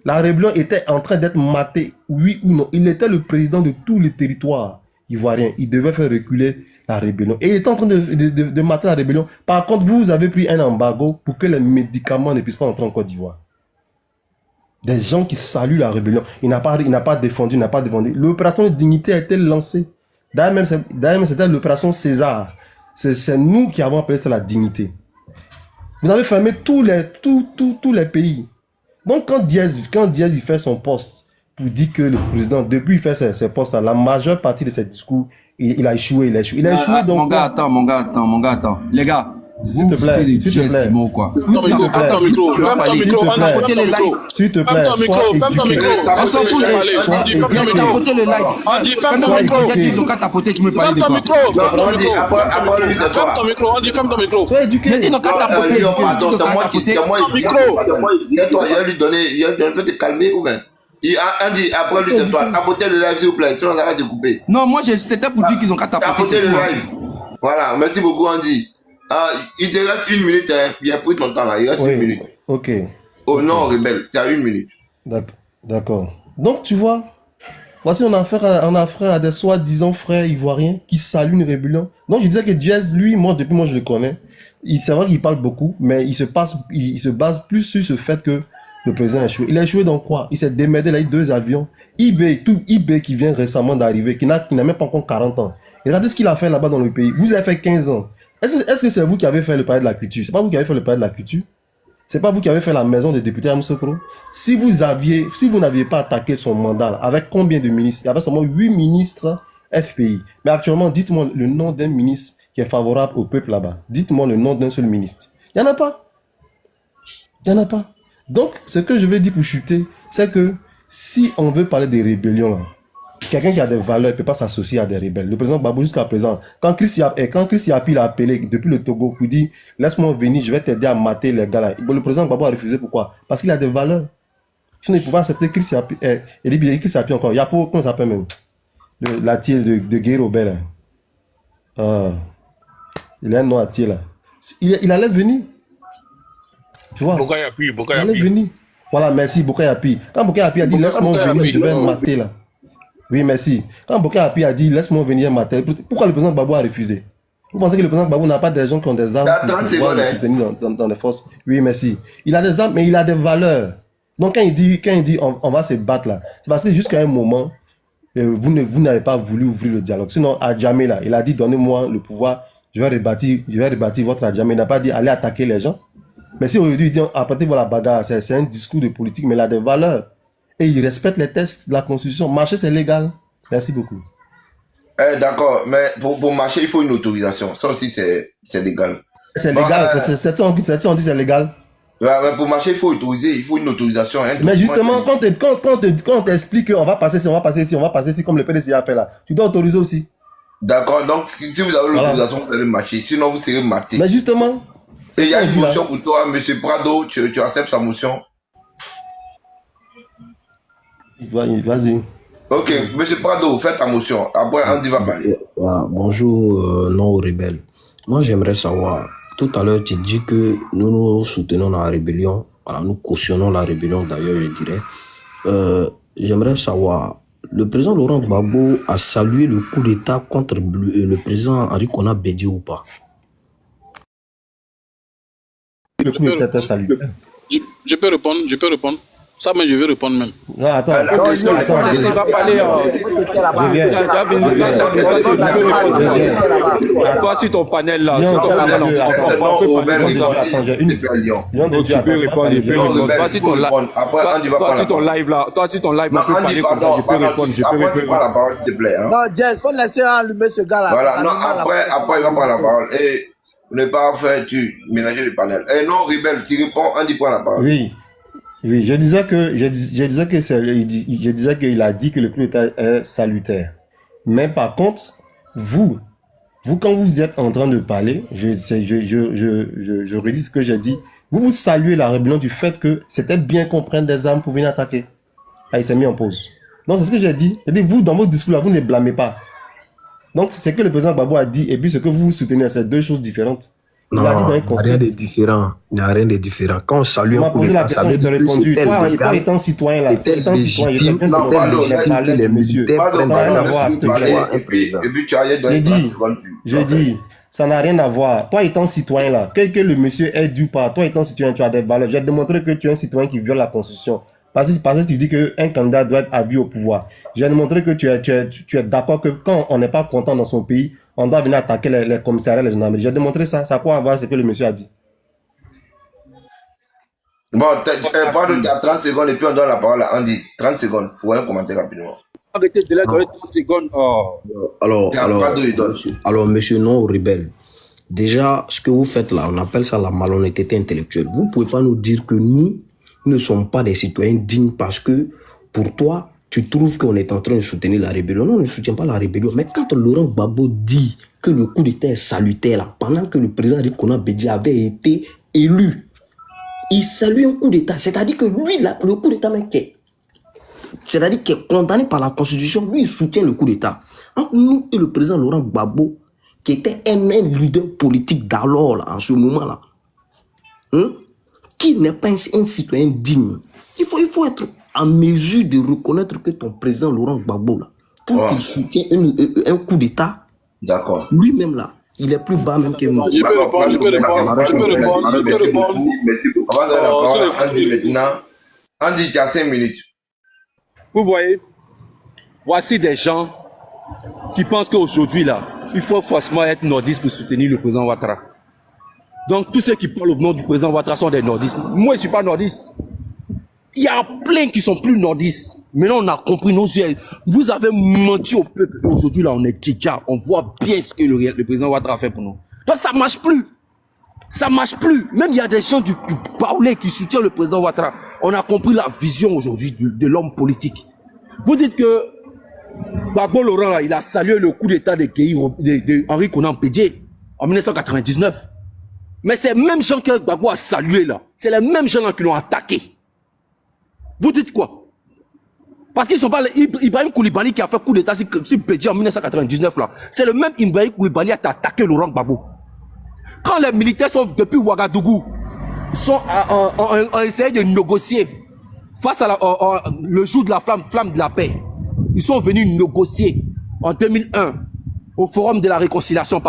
La rébellion était en train d'être matée, oui ou non. Il était le président de tous les territoires ivoiriens. Il devait faire reculer la rébellion. Et il était en train de mater la rébellion. Par contre, vous avez pris un embargo pour que les médicaments ne puissent pas entrer en Côte d'Ivoire. Des gens qui saluent la rébellion. Il n'a pas défendu, il n'a pas défendu. L'opération de dignité a été lancée. D'ailleurs même c'était l'opération César. C'est nous qui avons appelé ça la dignité. Vous avez fermé tous les pays. Donc quand Diaz il fait son poste pour dire que le président, depuis il fait ses postes, la majeure partie de ses discours, il a échoué. Il a échoué donc... Mon gars, attends. Les gars, vous foutez des gestes ou quoi? Ferme ton micro, on a tapoté le live. S'il te plaît, Ferme ton micro. On s'en fout, Ferme ton micro. tapoté le live. On dit ferme ton micro. Ils ont qu'à tapoter, tu me parles Ferme de ton quoi? micro. Ferme ton micro. On dit ferme ton micro. sois éduqué. Ils n'ont qu'à tapoter. Il va te calmer ou bien? Andy, après lui, c'est toi. Tapotez le live, s'il vous plaît. Sinon, ça va se couper. Non, moi, c'était pour dire qu'ils ont qu'à tapoter. Tapotez le live. Voilà, merci beaucoup, Andy. Il te reste 1 minute, hein. Il a pris ton temps là. Il reste 1 minute. Ok. Oh non, rebelle, tu as 1 minute. D'accord. Donc, tu vois, voici, on a affaire à des soi-disant frères ivoiriens qui saluent une rébellion. Donc, je disais que Diaz, lui, depuis moi, je le connais. C'est vrai qu'il parle beaucoup, mais il se base plus sur ce fait que le président a échoué. Il a échoué dans quoi? Il s'est démerdé, il a eu 2 avions. eBay qui vient récemment d'arriver, qui n'a même pas encore 40 ans. Et regardez ce qu'il a fait là-bas dans le pays. Vous avez fait 15 ans. Est-ce que c'est vous qui avez fait le palais de la culture? C'est pas vous qui avez fait le palais de la culture? C'est pas vous qui avez fait la maison des députés à Yamoussoukro? Si vous n'aviez pas attaqué son mandat là, avec combien de ministres? Il y avait seulement 8 ministres FPI. Mais actuellement, dites-moi le nom d'un ministre qui est favorable au peuple là-bas. Dites-moi le nom d'un seul ministre. Il n'y en a pas. Il n'y en a pas. Donc, ce que je veux dire pour chuter, c'est que si on veut parler des rébellions là, quelqu'un qui a des valeurs ne peut pas s'associer à des rebelles. Le président Babou, jusqu'à présent, quand Chris Yapi l'a appelé depuis le Togo pour dire « Laisse-moi venir, je vais t'aider à mater les gars là », le président Babou a refusé. Pourquoi? Parce qu'il a des valeurs. Sinon, il pouvait accepter Chris Yapi. Il dit Chris Yapi encore. Yapo, comment ça s'appelle même? La tire de Guy Robert là. Il a un nom à tirer là. Il allait venir. Tu vois? Bokayapi, Il allait venir. Voilà, merci, Bokayapi. Quand Bokayapi a dit, laisse-moi venir, je vais mater là. Oui, merci. Quand Bokayapi a dit, laisse-moi venir mater, pourquoi le président Gbagbo a refusé? Vous pensez que le président Gbagbo n'a pas des gens qui ont des armes pour pouvoir le soutenir dans les forces? Oui, merci. Il a des armes, mais il a des valeurs. Donc, quand il dit on va se battre là, c'est parce que jusqu'à un moment, vous n'avez pas voulu ouvrir le dialogue. Sinon, Adjamé là, il a dit, donnez-moi le pouvoir, je vais rebâtir votre Adjamé. Il n'a pas dit, allez attaquer les gens. Mais si aujourd'hui il dit, apportez-vous la bagarre, c'est un discours de politique, mais il a des valeurs. Et il respecte les textes de la Constitution. Marcher, c'est légal. Merci beaucoup. D'accord, mais pour marcher, il faut une autorisation. Ça aussi, c'est légal. C'est légal. C'est ça, on dit c'est légal. Ouais, mais pour marcher, il faut autoriser, il faut une autorisation. Hein, mais justement, quand on t'explique qu'on va passer ici, on va passer ici, on va passer ici, comme le PDC a fait là, tu dois autoriser aussi. D'accord, donc si vous avez l'autorisation, vous allez marcher. Sinon, vous serez maté. Mais justement. Et il y a une motion pour toi, M. Prado, tu acceptes sa motion? Vas-y. Ok, M. Prado, fais ta motion. Après, Andy va parler. Bonjour, non aux rebelles. Moi, j'aimerais savoir, tout à l'heure, tu dis que nous soutenons la rébellion. Voilà, nous cautionnons la rébellion, d'ailleurs, je dirais. J'aimerais savoir, le président Laurent Gbagbo a salué le coup d'État contre le président Henri Konan Bédié ou pas? Le coup d'État salué. Je peux répondre. Ça, mais je vais répondre même. Non, attends. Toi, sur ton panel là, tu peux répondre. Toi, sur ton live là, on peut parler comme ça, je peux répondre. Non, Jess, faut laisser allumer ce gars là. Voilà, non, après, il va prendre la parole. Et ne pas faire mélanger le panel. Et non, Rebelle, tu réponds, Andy prend la parole. Oui, je disais qu'il a dit que le coup d'État est salutaire. Mais par contre, vous quand vous êtes en train de parler, je redis ce que j'ai dit. Vous saluez la rébellion du fait que c'était bien qu'on prenne des armes pour venir attaquer. Ah, il s'est mis en pause. Donc c'est ce que j'ai dit. C'est-à-dire vous dans votre discours là, vous ne blâmez pas. Donc c'est ce que le président Gbagbo a dit et puis ce que vous soutenez, c'est deux choses différentes. Non, il n'y a rien de différent. Il n'y a rien de différent. Quand on salue un coup d'État, ça veut dire que c'était légal. Toi étant citoyen là, c'était légitime. Les militaires prennent des armes pour choix un président. Et puis tu as donné je dis, ça n'a rien à voir. Toi étant citoyen là, que le monsieur ait dû pas, toi étant citoyen, tu as des valeurs. J'ai démontré que tu es un citoyen qui viole la Constitution. Parce que tu dis qu'un candidat doit être habillé au pouvoir. J'ai démontré que tu es d'accord que quand on n'est pas content dans son pays, on doit venir attaquer les commissariats, les gendarmeries. J'ai démontré ça. Ça a quoi à voir ce que le monsieur a dit. Bon, tu as 30 secondes et puis on donne la parole à Andy. 30 secondes pour un commentaire rapidement. Arrêtez de là, 30 secondes. Alors, monsieur non rebelle, déjà, ce que vous faites là, on appelle ça la malhonnêteté intellectuelle. Vous ne pouvez pas nous dire que nous ne sommes pas des citoyens dignes parce que, pour toi, tu trouves qu'on est en train de soutenir la rébellion. Non, on ne soutient pas la rébellion. Mais quand Laurent Gbagbo dit que le coup d'État est salutaire, là, pendant que le président Henri Konan Bédié avait été élu, il salue un coup d'État. C'est-à-dire que lui, là, le coup d'État, c'est-à-dire qu'il est condamné par la Constitution, lui, il soutient le coup d'État. Entre nous et le président Laurent Gbagbo, qui était un leader politique d'alors, là, en ce moment-là, qui n'est pas un citoyen digne. Il faut être en mesure de reconnaître que ton président Laurent Gbagbo, là, quand il soutient un coup d'État, lui-même là, il est plus bas même que nous. Je peux répondre. Merci beaucoup. On va donner la parole à Andy maintenant. Andy, tu as 5 minutes. Vous voyez, voici des gens qui pensent qu'aujourd'hui là, il faut forcément être nordiste pour soutenir le président Ouattara. Donc tous ceux qui parlent au nom du président Ouattara sont des nordistes. Moi, je ne suis pas nordiste. Il y a plein qui sont plus nordistes. Maintenant, on a compris nos yeux. Vous avez menti au peuple. Aujourd'hui, là, on est tchitcha. On voit bien ce que le président Ouattara fait pour nous. Donc, ça ne marche plus. Ça ne marche plus. Même il y a des gens du Baoulé qui soutiennent le président Ouattara. On a compris la vision aujourd'hui de l'homme politique. Vous dites que Gbagbo Laurent, là, il a salué le coup d'État de Henri Konan Bédié en 1999. Mais ces mêmes gens que Gbagbo a salué là, c'est les mêmes gens là qui l'ont attaqué. Vous dites quoi? Parce qu'ils sont pas Ibrahim Koulibaly qui a fait coup d'État sur Bédié en 1999 là. C'est le même Ibrahim Koulibaly qui a attaqué Laurent Gbagbo. Quand les militaires sont depuis Ouagadougou, ont essayé de négocier face à le jour de la flamme de la paix. Ils sont venus négocier en 2001 au Forum de la Réconciliation,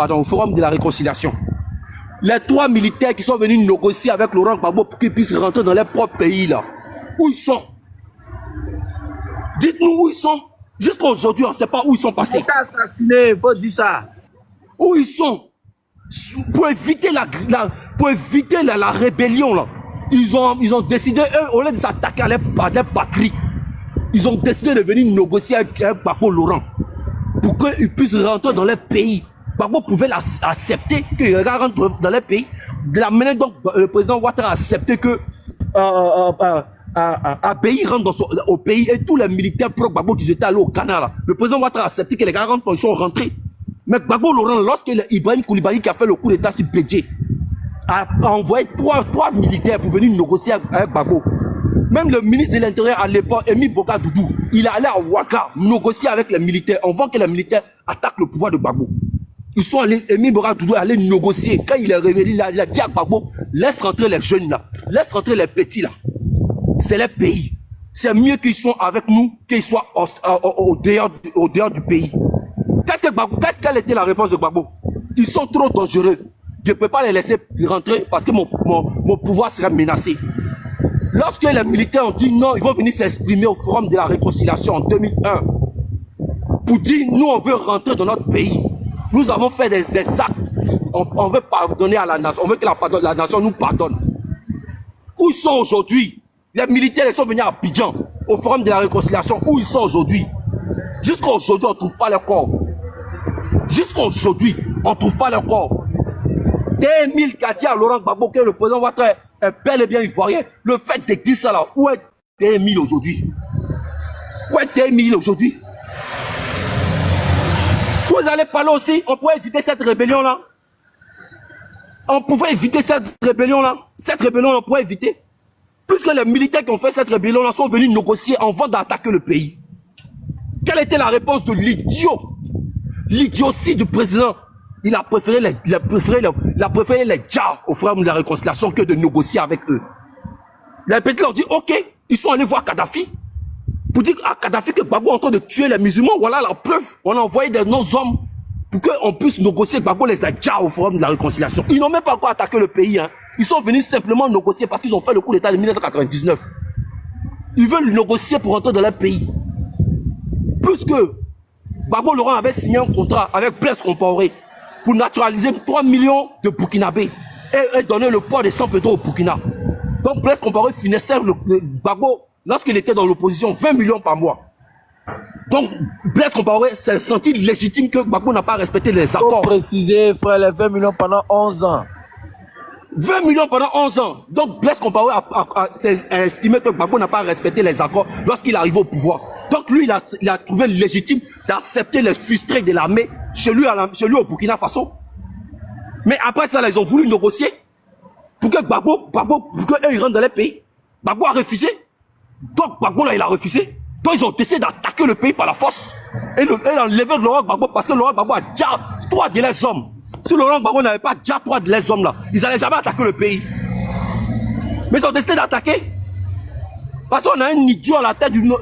Les 3 militaires qui sont venus négocier avec Laurent Gbagbo pour qu'ils puissent rentrer dans leur propre pays là, où ils sont? Dites-nous où ils sont. Jusqu'à aujourd'hui, on ne sait pas où ils sont passés. Assassiné, faut dire ça. Où ils sont? Pour éviter la rébellion là. Ils ont décidé, eux, au lieu de s'attaquer à leur patrie, ils ont décidé de venir négocier avec Gbagbo Laurent pour qu'ils puissent rentrer dans leur pays. Gbagbo pouvait accepter qu'ils rentrent dans leur pays. De la manière dont le président Ouattara a accepté que Abéi rentre au pays et tous les militaires pro-Gbagbo qui étaient allés au Ghana là. Le président Ouattara a accepté que les gars rentrent, ils sont rentrés. Mais Gbagbo Laurent, lorsque Ibrahim Koulibaly qui a fait le coup d'état sur Bédjé, a envoyé trois militaires pour venir négocier avec Gbagbo. Même le ministre de l'Intérieur à l'époque, Émile Boka Doudou, il est allé à Ouaka négocier avec les militaires. On voit que les militaires attaquent le pouvoir de Gbagbo. Ils sont allés, Émile Boka Doudou est allé négocier. Quand il est révélé, il a dit à Gbagbo, laisse rentrer les jeunes là, laisse rentrer les petits là. C'est les pays. C'est mieux qu'ils soient avec nous qu'ils soient au dehors du pays. Quelle était la réponse de Gbagbo? Ils sont trop dangereux. Je ne peux pas les laisser rentrer parce que mon pouvoir serait menacé. Lorsque les militaires ont dit non, ils vont venir s'exprimer au Forum de la Réconciliation en 2001 pour dire nous on veut rentrer dans notre pays. Nous avons fait des actes. On veut pardonner à la nation. On veut que la nation nous pardonne. Où ils sont aujourd'hui? Les militaires ils sont venus à Abidjan au Forum de la Réconciliation. Où ils sont aujourd'hui? Jusqu'à aujourd'hui, on ne trouve pas leur corps. Jusqu'à aujourd'hui, on ne trouve pas leur corps. T1000 qui a dit à Laurent Gbagbo que le président Ouattara est bel et bien ivoirien. Le fait de dire ça là, où est T1000 aujourd'hui? Où est T1000 aujourd'hui? Vous allez parler aussi, on pourrait éviter cette rébellion là. On pouvait éviter cette rébellion là. Cette rébellion on pourrait éviter. Puisque les militaires qui ont fait cette rébellion là sont venus négocier avant d'attaquer le pays. Quelle était la réponse de l'idiot? L'idiotie du président. Il a préféré les djahs au Forum de la Réconciliation que de négocier avec eux. Les petits leur dit, ok, ils sont allés voir Kadhafi. Pour dire à Kadhafi que Gbagbo est en train de tuer les musulmans. Voilà la preuve. On a envoyé nos hommes pour qu'on puisse négocier Gbagbo les djahs au Forum de la Réconciliation. Ils n'ont même pas encore attaqué le pays. Hein. Ils sont venus simplement négocier parce qu'ils ont fait le coup d'état de 1999. Ils veulent négocier pour rentrer dans leur pays. Plus que Gbagbo Laurent avait signé un contrat avec Blaise Compaoré pour naturaliser 3 millions de Burkinabés et donner le port de San Pedro au Burkina. Donc Blaise Compaoré finissait le Gbagbo, lorsqu'il était dans l'opposition, 20 millions par mois. Donc Blaise Compaoré s'est senti légitime que Gbagbo n'a pas respecté les accords. Pour préciser, frère, les 20 millions pendant 11 ans. 20 millions pendant 11 ans. Donc Blaise Compaoré a estimé que Gbagbo n'a pas respecté les accords lorsqu'il arrive au pouvoir. Donc lui, il a trouvé légitime d'accepter les frustrés de l'armée chez lui au Burkina Faso. Mais après ça, là, ils ont voulu négocier pour que Gbagbo, pour qu'eux, ils rentrent dans les pays. Gbagbo a refusé. Donc Gbagbo, là, il a refusé. Donc ils ont décidé d'attaquer le pays par la force. Et enlever Laurent Gbagbo parce que Laurent Gbagbo a déjà 3 de leurs hommes. Si Laurent Gbagbo n'avait pas déjà 3 de leurs hommes, là, ils n'allaient jamais attaquer le pays. Mais ils ont décidé d'attaquer. Parce qu'on a un idiot à la tête d'une...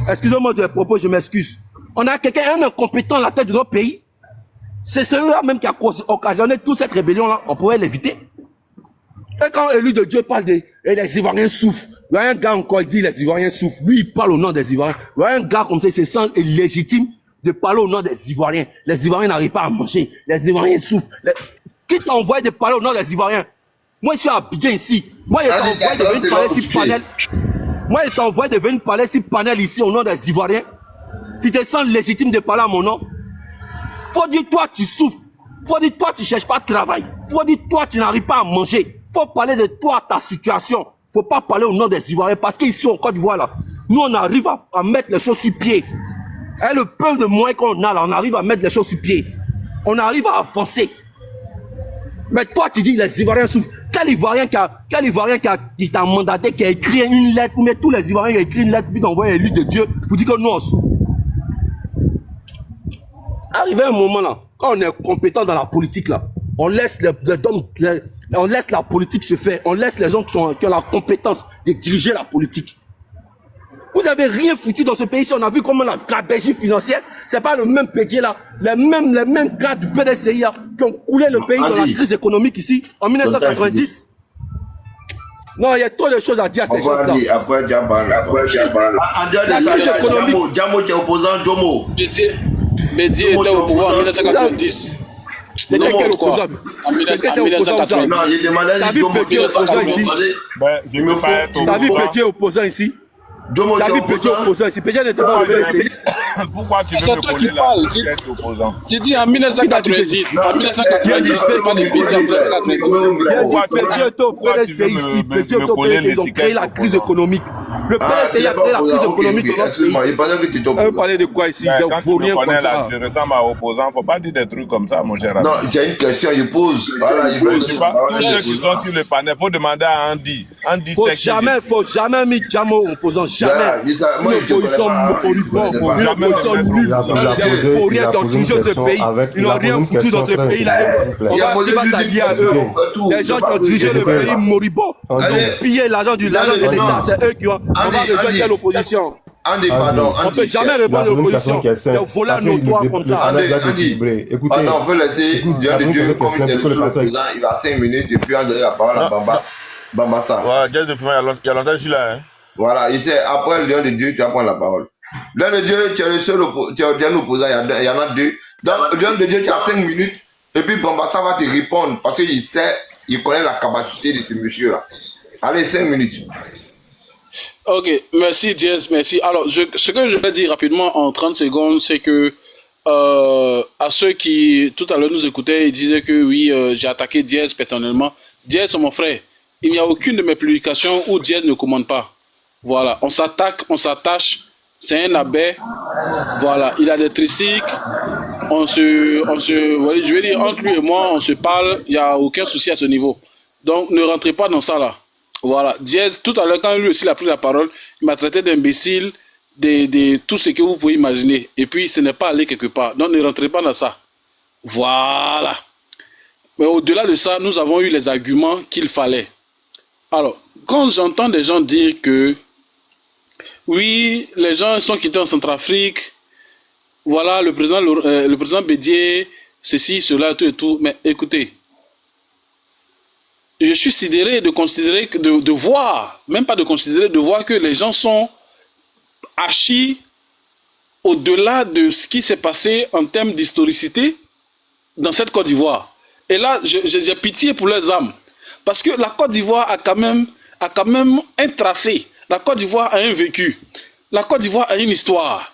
Excusez-moi de propos, je m'excuse. On a quelqu'un, un incompétent à la tête de notre pays. C'est celui-là même qui a occasionné toute cette rébellion-là. On pourrait l'éviter. Et quand l'élu de Dieu parle et les Ivoiriens souffrent, il y a un gars encore qui dit les Ivoiriens souffrent. Lui, il parle au nom des Ivoiriens. Il y a un gars comme ça, il se sent légitime de parler au nom des Ivoiriens. Les Ivoiriens n'arrivent pas à manger. Les Ivoiriens souffrent. Qui t'a envoyé de parler au nom des Ivoiriens? Moi, je suis à Abidjan ici. Moi, il t'a envoyé de venir parler sur panel. Moi, il t'a envoyé de venir parler sur panel ici au nom des Ivoiriens. Tu te sens légitime de parler à mon nom. Faut dire toi, tu souffres. Faut dire toi, tu cherches pas de travail. Faut dire toi, tu n'arrives pas à manger. Faut parler de toi, ta situation. Faut pas parler au nom des Ivoiriens parce qu'ici en Côte d'Ivoire, là, nous, on arrive à mettre les choses sur pied. Et le peu de moyens qu'on a, là, on arrive à mettre les choses sur pied. On arrive à avancer. Mais toi, tu dis les Ivoiriens souffrent. Quel Ivoirien qui t'a mandaté, qui a écrit une lettre, mais tous les Ivoiriens qui ont écrit une lettre, puis qui ont envoyé l'élu de Dieu pour dire que nous, on souffre. Arrivé un moment là, quand on est compétent dans la politique là, on laisse on laisse la politique se faire, on laisse les gens qui ont la compétence de diriger la politique. Vous avez rien foutu dans ce pays. Si on a vu comment la gabegie financière, c'est pas le même pédier là, les mêmes gars du PDCI là, qui ont coulé le pays dans la crise économique ici, en 1990. Non, il y a trop de choses à dire à ces choses-là. Après, Diabal. En dehors de ça, Djamo qui est opposant, Jomo. Bédier était au pouvoir en 1990. C'était quel opposant? En 1990. Non, j'ai demandé à Jomo qui est opposant ici. T'as vu Bédier opposant ici? T'as vu Bédier opposant ici? Bédier n'était pas au PDCI. Pourquoi tu veux C'est me toi qui coller parles. là opposant? Tu dis en 1990. En 1990, c'est pas des Bédier en 1990. Bédier était au PDCI ici. Bédier était au PDCI. Ils ont créé la crise économique. Le PDCI a créé la crise économique de notre pays. On veut parler de quoi ici? Quand tu me connais là, je ressemble à opposant. Faut pas dire des trucs comme ça, mon cher ami. Non, j'ai une question, je pose. Voilà, je Tous ceux qui sont sur le panel, faut demander à Andy. Andy, faut jamais mis Djamo opposant. Jamais. Une opposition moribond. Une opposition nulle. Il faut rien dans ce pays. Ils n'ont rien foutu dans ce pays-là. On va s'allier à eux. Les gens qui ont dirigé le pays moribond, ils ont pillé l'argent de l'État. C'est eux qui ont. On va rejoindre l'opposition. Andy, pardon. On ne peut jamais répondre à l'opposition. Des voleurs notoires comme ça. Andy, on veut laisser Dieu de Dieu comme il est le président. Il va 5 minutes et puis on donne la parole à Bambassa. Voilà, il y a longtemps que je suis là. Hein. Voilà, il sait, après le lion de Dieu, tu vas prendre la parole. Lion de Dieu, tu es le seul opposant, il y en a deux. Donc, lion de Dieu, tu as 5 minutes et puis Bambassa va te répondre parce qu'il sait, il connaît la capacité de ce monsieur-là. Allez, 5 minutes. Ok, merci Diaz, merci. Alors, ce que je vais dire rapidement en 30 secondes, c'est que à ceux qui, tout à l'heure, nous écoutaient, ils disaient que oui, j'ai attaqué Diaz personnellement. Diaz, c'est mon frère. Il n'y a aucune de mes publications où Diaz ne commande pas. Voilà, on s'attaque, on s'attache. C'est un abbé. Voilà, il a des tricycles. Voilà, je vais dire, entre lui et moi, on se parle. Il n'y a aucun souci à ce niveau. Donc, ne rentrez pas dans ça là. Voilà, Diaz, tout à l'heure, quand lui aussi il a pris la parole, il m'a traité d'imbécile, de tout ce que vous pouvez imaginer. Et puis, ce n'est pas allé quelque part. Donc, ne rentrez pas dans ça. Voilà. Mais au-delà de ça, nous avons eu les arguments qu'il fallait. Alors, quand j'entends des gens dire que oui, les gens sont quittés en Centrafrique, voilà, le président Bédier, ceci, cela, tout et tout. Mais écoutez, je suis sidéré de considérer, de voir, même pas de considérer, de voir que les gens sont archi au-delà de ce qui s'est passé en termes d'historicité dans cette Côte d'Ivoire. Et là, j'ai pitié pour leurs âmes. Parce que la Côte d'Ivoire a quand même un tracé. La Côte d'Ivoire a un vécu. La Côte d'Ivoire a une histoire.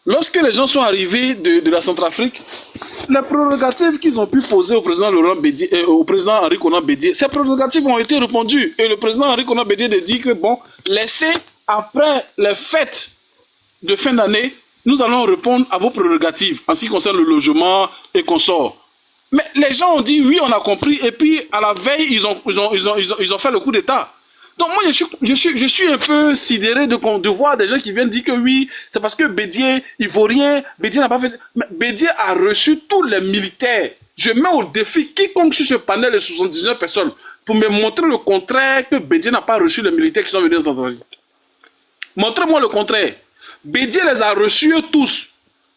Lorsque les gens sont arrivés de la Centrafrique, les prérogatives qu'ils ont pu poser au président Laurent Bédier, au président Henri Konan Bédier, ces prérogatives ont été répondues. Et le président Henri Konan Bédier a dit que bon, laissez après les fêtes de fin d'année, nous allons répondre à vos prérogatives en ce qui concerne le logement et consorts. Mais les gens ont dit oui, on a compris, et puis à la veille, ils ont fait le coup d'État. Donc moi, je suis un peu sidéré de voir des gens qui viennent dire que oui, c'est parce que Bédier, il vaut rien, Bédier n'a pas fait... Mais Bédier a reçu tous les militaires. Je mets au défi quiconque sur ce panel de 79 personnes pour me montrer le contraire que Bédier n'a pas reçu les militaires qui sont venus dans Centrafrique. Montrez-moi le contraire. Bédier les a reçus tous.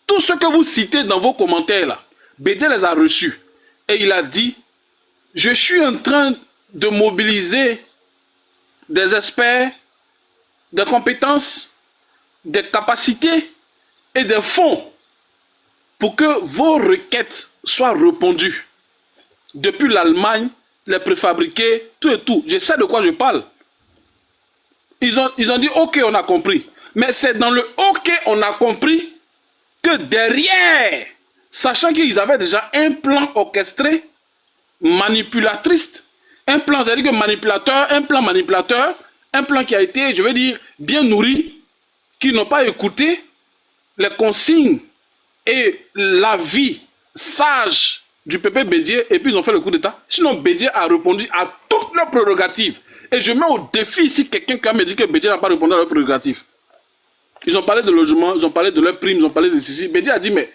Tout ce que vous citez dans vos commentaires là, Bédier les a reçus. Et il a dit, je suis en train de mobiliser des experts, des compétences, des capacités et des fonds pour que vos requêtes soient répondues. Depuis l'Allemagne, les préfabriqués, tout et tout. Je sais de quoi je parle. Ils ont dit, ok, on a compris. Mais c'est dans le ok, on a compris que derrière, sachant qu'ils avaient déjà un plan orchestré, manipulatrice, un plan, c'est-à-dire que manipulateur, un plan qui a été, je vais dire, bien nourri, qui n'ont pas écouté les consignes et l'avis sage du peuple Bédier, et puis ils ont fait le coup d'État. Sinon, Bédier a répondu à toutes leurs prérogatives. Et je mets au défi si quelqu'un quand me dit que Bédier n'a pas répondu à leurs prérogatives. Ils ont parlé de logement, ils ont parlé de leurs primes, ils ont parlé de ceci. Bédier a dit, mais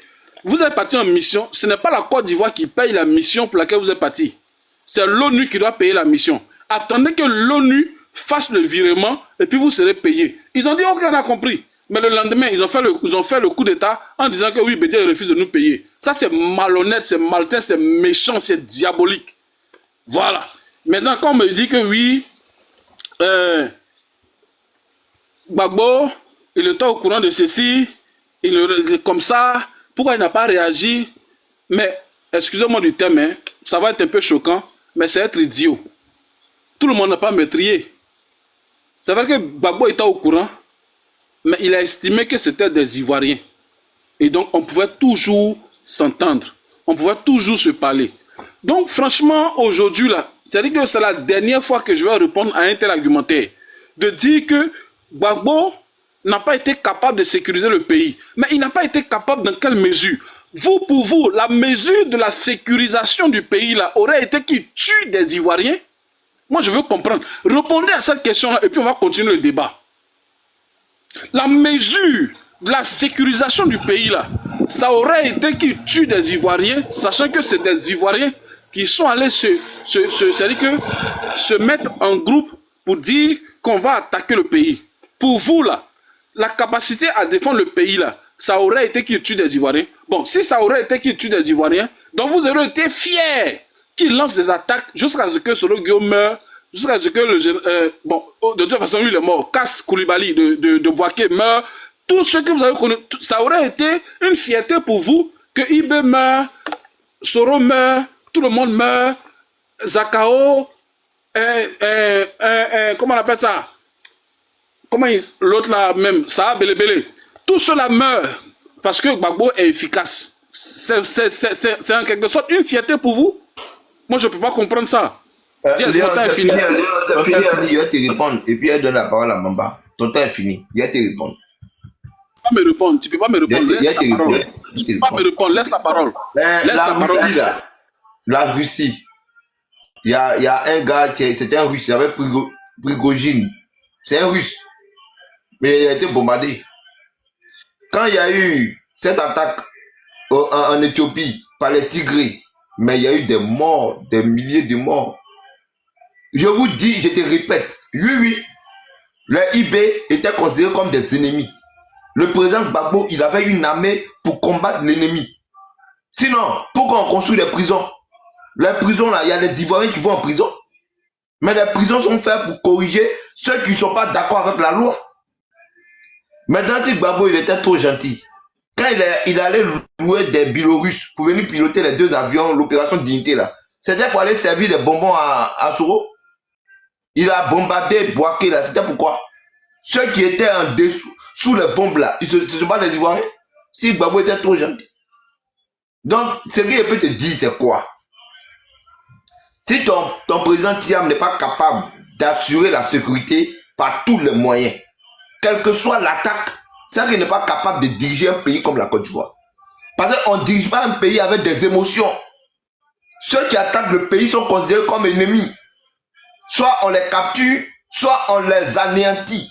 Vous êtes parti en mission, ce n'est pas la Côte d'Ivoire qui paye la mission pour laquelle vous êtes parti. C'est l'ONU qui doit payer la mission. Attendez que l'ONU fasse le virement et puis vous serez payé. Ils ont dit, ok, on a compris. Mais le lendemain, ils ont fait le coup d'État en disant que oui, Bédié refuse de nous payer. Ça, c'est malhonnête, c'est maltais, c'est méchant, c'est diabolique. Voilà. Maintenant, quand on me dit que oui, Gbagbo, il était au courant de ceci, il est comme ça, pourquoi il n'a pas réagi? Mais, excusez-moi du terme, hein, ça va être un peu choquant, mais c'est être idiot. Tout le monde n'a pas maîtrisé. C'est vrai que Gbagbo était au courant, mais il a estimé que c'était des Ivoiriens. Et donc, on pouvait toujours s'entendre. On pouvait toujours se parler. Donc, franchement, aujourd'hui, là, c'est-à-dire que c'est la dernière fois que je vais répondre à un tel argumentaire. De dire que Gbagbo n'a pas été capable de sécuriser le pays. Mais il n'a pas été capable dans quelle mesure? Vous, pour vous, la mesure de la sécurisation du pays, là, aurait été qu'il tue des Ivoiriens? Moi, je veux comprendre. Répondez à cette question-là et puis on va continuer le débat. La mesure de la sécurisation du pays, là, ça aurait été qu'ils tuent des Ivoiriens, sachant que c'est des Ivoiriens qui sont allés c'est-à-dire que se mettre en groupe pour dire qu'on va attaquer le pays. Pour vous, là, la capacité à défendre le pays, là, ça aurait été qu'ils tuent des Ivoiriens. Bon, si ça aurait été qu'ils tuent des Ivoiriens, donc vous aurez été fiers qu'ils lancent des attaques jusqu'à ce que Solo Guillaume meure, jusqu'à ce que le bon, de toute façon, lui, il est mort. Kass Koulibaly de Bouaké meurt. Tout ce que vous avez connu, ça aurait été une fierté pour vous que Ibe meurt, Soro meurt, tout le monde meurt, Zakao, comment on appelle ça? Comment l'autre là même, ça Belebele. Tout cela meurt parce que Gbagbo est efficace. C'est en quelque sorte une fierté pour vous. Moi, je ne peux pas comprendre ça. Léon, ton temps est fini, il va te répondre. Et puis, elle donne la parole à Mamba. Ton temps est fini, il va te répondre. Tu ne peux pas me répondre, tu peux pas me répondre. Laisse la parole. Tu peux pas me répondre, laisse la parole. Russie, là, la Russie, il y a un gars, c'était un Russe, il avait Prigogine. C'est un Russe. Mais il a été bombardé. Quand il y a eu cette attaque en Éthiopie par les Tigrés, mais il y a eu des morts, des milliers de morts. Je vous dis, je te répète, oui, les IB étaient considérés comme des ennemis. Le président Gbagbo, il avait une armée pour combattre l'ennemi. Sinon, pourquoi on construit des prisons? Les prisons, là, il y a des Ivoiriens qui vont en prison. Mais les prisons sont faites pour corriger ceux qui ne sont pas d'accord avec la loi. Maintenant, si Gbagbo, il était trop gentil, quand il allait louer des Biélorusses pour venir piloter les 2 avions, l'opération Dignité, là, c'était pour aller servir des bonbons à Soro. Il a bombardé Bouaké, là, c'était pourquoi? Ceux qui étaient en dessous, sous les bombes, là, ce ne sont pas des Ivoiriens. Si Gbagbo était trop gentil. Donc, ce que je peux te dire, c'est quoi? Si ton président Thiam n'est pas capable d'assurer la sécurité par tous les moyens, quelle que soit l'attaque, c'est qu'il n'est pas capable de diriger un pays comme la Côte d'Ivoire. Parce qu'on ne dirige pas un pays avec des émotions. Ceux qui attaquent le pays sont considérés comme ennemis. Soit on les capture, soit on les anéantit.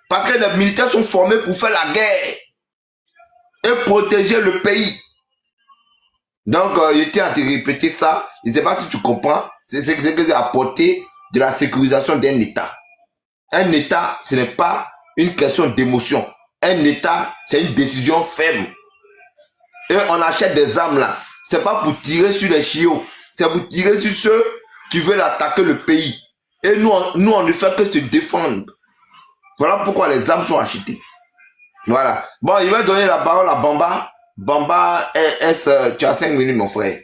Parce que les militaires sont formés pour faire la guerre et protéger le pays. Donc, je tiens à te répéter ça. Je ne sais pas si tu comprends. C'est ce que j'ai apporté de la sécurisation d'un État. Un État, ce n'est pas une question d'émotion. Un État, c'est une décision ferme. Et on achète des armes là. C'est pas pour tirer sur les chiots. C'est pour tirer sur ceux qui veulent attaquer le pays. Et nous, on ne fait que se défendre. Voilà pourquoi les armes sont achetées. Voilà. Bon, je vais donner la parole à Bamba. Bamba, tu as 5 minutes, mon frère.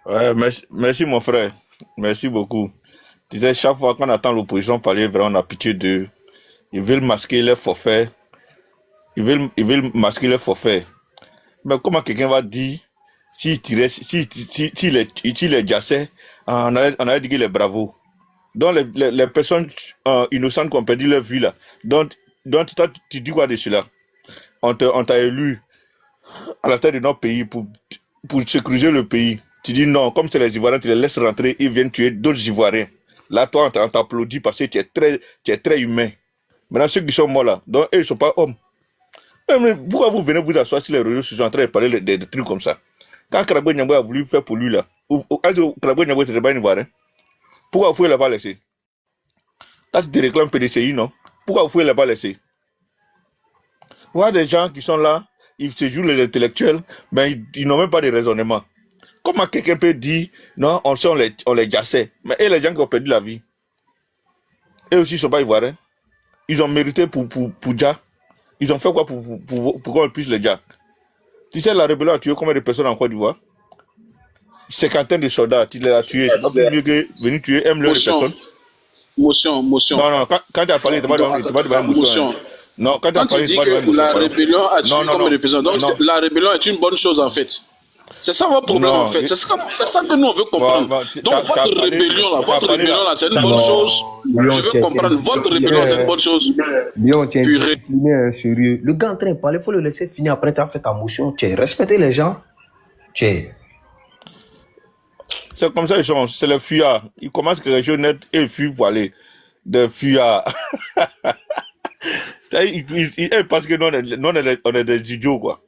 Ouais, merci, mon frère. Merci beaucoup. Tu sais, chaque fois qu'on attend l'opposition parler, vraiment, on a pitié d'eux. Ils veulent masquer les forfaits. Ils veulent masquer les forfaits. Mais comment quelqu'un va dire, s'il les jassait, on a dit qu'il est bravo. Donc, les personnes innocentes qui ont perdu leur vie, là, donc toi, tu dis quoi de cela? On t'a élu à la tête de notre pays pour sécuriser le pays. Tu dis non, comme c'est les Ivoiriens, tu les laisses rentrer, ils viennent tuer d'autres Ivoiriens. Là, toi, on t'applaudit parce que tu es très humain. Maintenant, ceux qui sont morts là, donc eux, ils ne sont pas hommes. Mais pourquoi vous venez vous asseoir sur les réseaux sociaux en train de parler des trucs comme ça? Quand Karaboué Niambo a voulu faire pour lui là, Karaboué Niambo c'était pas une ivoirien. Pourquoi vous ne l'avez pas laissé? Là, tu te réclames PDCI, non? Pourquoi vous ne l'avez pas laissé? Vous voyez des gens qui sont là, ils se jouent les intellectuels, mais ils n'ont même pas de raisonnement. Comment quelqu'un peut dire, non, on les gassait. Mais et les gens qui ont perdu la vie, eux aussi ne sont pas ivoiriens. Ils ont mérité pour Dja. Ils ont fait quoi pour qu'on puisse les Dja? Tu sais, la rébellion a tué combien de personnes en Côte d'Ivoire? 50 de soldats, tu les as tués. C'est pas plus mieux que venir tuer 1 million de personnes. Motion. Non, quand tu as parlé, tu n'as pas de motion. Non, quand tu as parlé, tu dis que la rébellion a tué combien de personnes. Donc la rébellion est une bonne chose en fait. C'est ça votre problème en fait. C'est ça que nous on veut comprendre. Donc votre rébellion là, c'est une bonne chose. Je veux comprendre. Votre rébellion c'est une bonne chose. Lyon, tu es discipliné, sérieux. Le gars en train de parler, il faut le laisser finir. Après, tu as fait ta motion. Tu as respecté les gens. C'est comme ça ils sont. C'est les fuyards. Ils commencent quelque chose net et ils fuient pour aller. Des fuyards. Parce que nous, on est des idiots, quoi.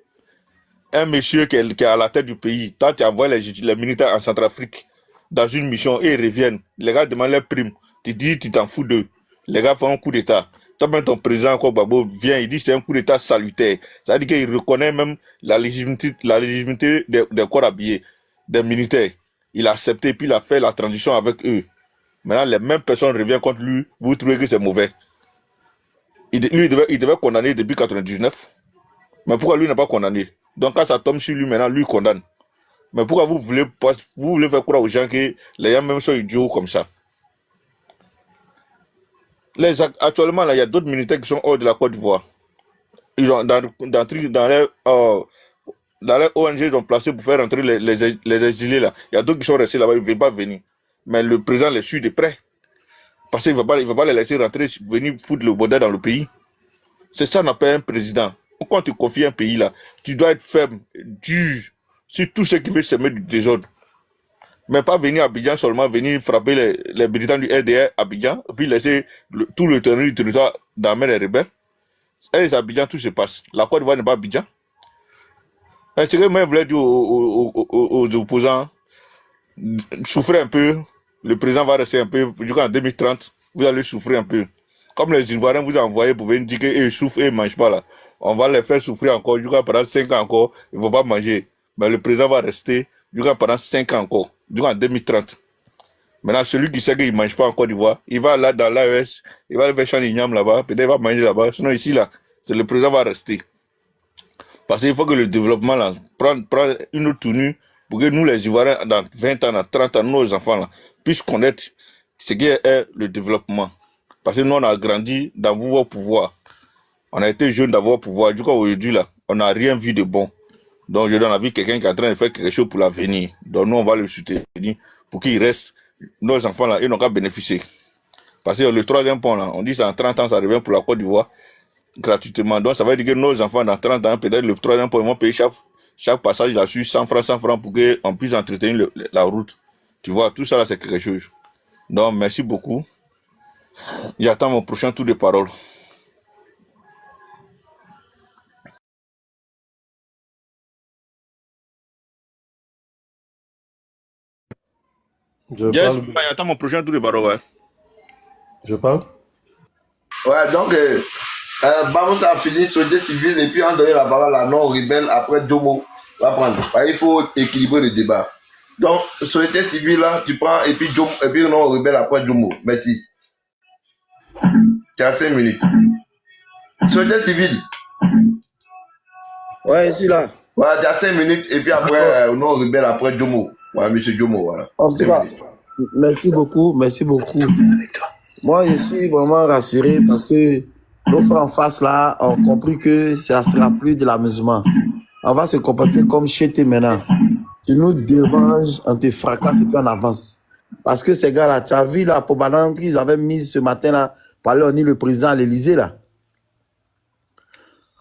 Un monsieur qui est à la tête du pays, toi tu envoies les militaires en Centrafrique dans une mission et ils reviennent. Les gars demandent leur prime. Tu dis, tu t'en fous d'eux. Les gars font un coup d'état. Toi-même, ton président, encore Babo, vient, il dit c'est un coup d'état salutaire. Ça veut dire qu'il reconnaît même la légitimité des corps habillés, des militaires. Il a accepté, puis il a fait la transition avec eux. Maintenant, les mêmes personnes reviennent contre lui. Vous trouvez que c'est mauvais. Il devait condamner depuis 1999. Mais pourquoi lui n'a pas condamné? Donc quand ça tombe sur lui, maintenant, lui condamne. Mais pourquoi vous voulez faire croire aux gens que les gens même sont idiots comme ça? Actuellement, là, il y a d'autres militaires qui sont hors de la Côte d'Ivoire. Ils ont dans les ONG, ils ont placé pour faire rentrer les exilés là. Il y a d'autres qui sont restés là-bas, ils ne veulent pas venir. Mais le président les suit de près. Parce qu'il ne va pas les laisser rentrer, venir foutre le bordel dans le pays. C'est ça, on appelle un président. Quand tu confies un pays là, tu dois être ferme, dur sur tout ce qui veut semer du désordre. Mais pas venir à Abidjan seulement, venir frapper les militants du RDR à Abidjan, puis laisser tout le terrain du territoire dans la main des rebelles. Et les Abidjan, tout se passe. La Côte d'Ivoire n'est pas Abidjan. C'est ce que moi je voulais dire aux opposants, souffrez un peu, le président va rester un peu, jusqu'en 2030, vous allez souffrir un peu. Comme les Ivoiriens vous envoyez pour venir dire qu'ils souffrent et ils ne mangent pas là. On va les faire souffrir encore, jusqu'à pendant 5 ans encore, ils ne vont pas manger. Mais le président va rester jusqu'à pendant 5 ans encore, jusqu'en 2030. Maintenant, celui qui sait qu'il ne mange pas en Côte d'Ivoire, il va là dans l'AES, il va aller faire Chanignam là-bas, peut-être il va manger là-bas. Sinon ici là, c'est le président va rester. Parce qu'il faut que le développement là, prenne une autre tenue pour que nous les Ivoiriens, dans 20 ans, dans 30 ans, nos enfants là, puissent connaître ce qu'est le développement. Parce que nous, on a grandi dans vos pouvoirs. On a été jeunes d'avoir pouvoir. Du coup, aujourd'hui, là, on n'a rien vu de bon. Donc, aujourd'hui, on a vu quelqu'un qui est en train de faire quelque chose pour l'avenir. Donc, nous, on va le soutenir pour qu'il reste. Nos enfants, là, ils n'ont qu'à bénéficier. Parce que le troisième point, là, on dit que dans 30 ans, ça revient pour la Côte d'Ivoire gratuitement. Donc, ça veut dire que nos enfants, dans 30 ans, peut-être le troisième point, ils vont payer chaque passage là-dessus 100 francs pour qu'on puisse entretenir la route. Tu vois, tout ça, là, c'est quelque chose. Donc, merci beaucoup. J'attends mon prochain tour de parole. J'attends mon prochain tour de parole, ouais. Je parle? Ouais, donc, Bamos a fini société civile et puis on donne la parole à non-rebelle après Jomo. Va prendre. Il faut équilibrer le débat. Donc, société civile là, tu prends et puis non-rebelle après Jomo. Merci. Tu as 5 minutes. Société civile. Ouais, je suis là. Ouais, tu as 5 minutes et puis après, non-rebelle après Jomo. Ouais, monsieur Jomo, voilà. En tout cas, merci beaucoup. Moi, je suis vraiment rassuré parce que nos frères en face là ont compris que ça ne sera plus de l'amusement. On va se comporter comme chez tes maintenant. Tu nous déranges, on te fracasse et puis on avance. Parce que ces gars-là, tu as vu là, pour Balandri, ils avaient mis ce matin là, pour aller unir le président à l'Élysée là.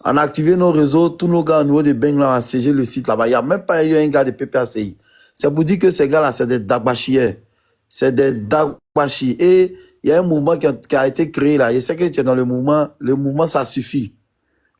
On a activé nos réseaux, tous nos gars au niveau de Beng là ont siégé le site là-bas. Il n'y a même pas eu un gars de PPACI. C'est pour dire que ces gars-là, c'est des Dagbachiens. C'est des Dagbachis. Et il y a un mouvement qui a été créé là. Je sais que tu es dans le mouvement ça suffit.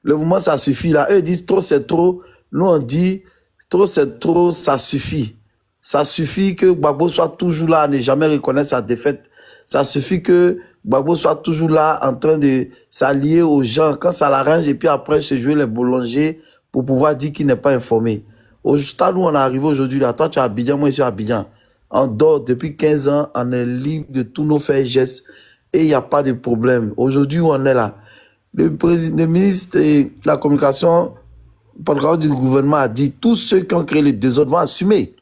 Le mouvement, ça suffit là. Eux, ils disent trop, c'est trop. Nous, on dit trop, c'est trop, ça suffit. Ça suffit que Gbagbo soit toujours là, ne jamais reconnaître sa défaite. Ça suffit que Gbagbo soit toujours là, en train de s'allier aux gens quand ça l'arrange, et puis après, se jouer les boulangers pour pouvoir dire qu'il n'est pas informé. Au stade où on est arrivé aujourd'hui, là, toi, tu es à Abidjan, moi, je suis à Abidjan. On dort depuis 15 ans, on est libre de tous nos faits et gestes, et il n'y a pas de problème. Aujourd'hui, où on est là, le ministre de la communication, porte-parole du gouvernement, a dit tous ceux qui ont créé les désordres vont assumer.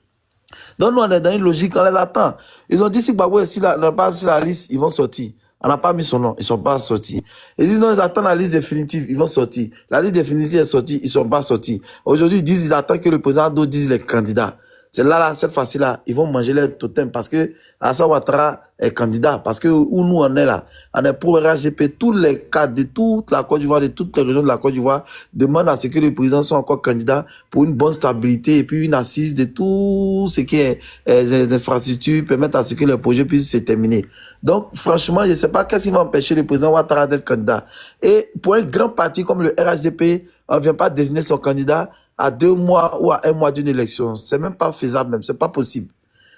Donc nous, on est dans une logique, on les attend. Ils ont dit si Gbagbo est n'a pas sur la liste, ils vont sortir. On n'a pas mis son nom, ils ne sont pas sortis. Ils disent non, ils attendent la liste définitive, ils vont sortir. La liste définitive est sortie, ils ne sont pas sortis. Aujourd'hui, ils disent ils attendent que le président d'autres dise les candidats. C'est là, cette fois-ci-là, ils vont manger leur totem parce que Alassane Ouattara est candidat. Parce que où nous on est là, on est pour RHDP, tous les cadres de toute la Côte d'Ivoire, de toutes les régions de la Côte d'Ivoire, demandent à ce que le président soit encore candidat pour une bonne stabilité et puis une assise de tout ce qui est les infrastructures, permettre à ce que les projets puissent se terminer. Donc, franchement, je ne sais pas qu'est-ce qui va empêcher le président Ouattara d'être candidat. Et pour un grand parti comme le RHDP, on ne vient pas désigner son candidat à 2 mois ou à 1 mois d'une élection. C'est même pas faisable même, c'est pas possible.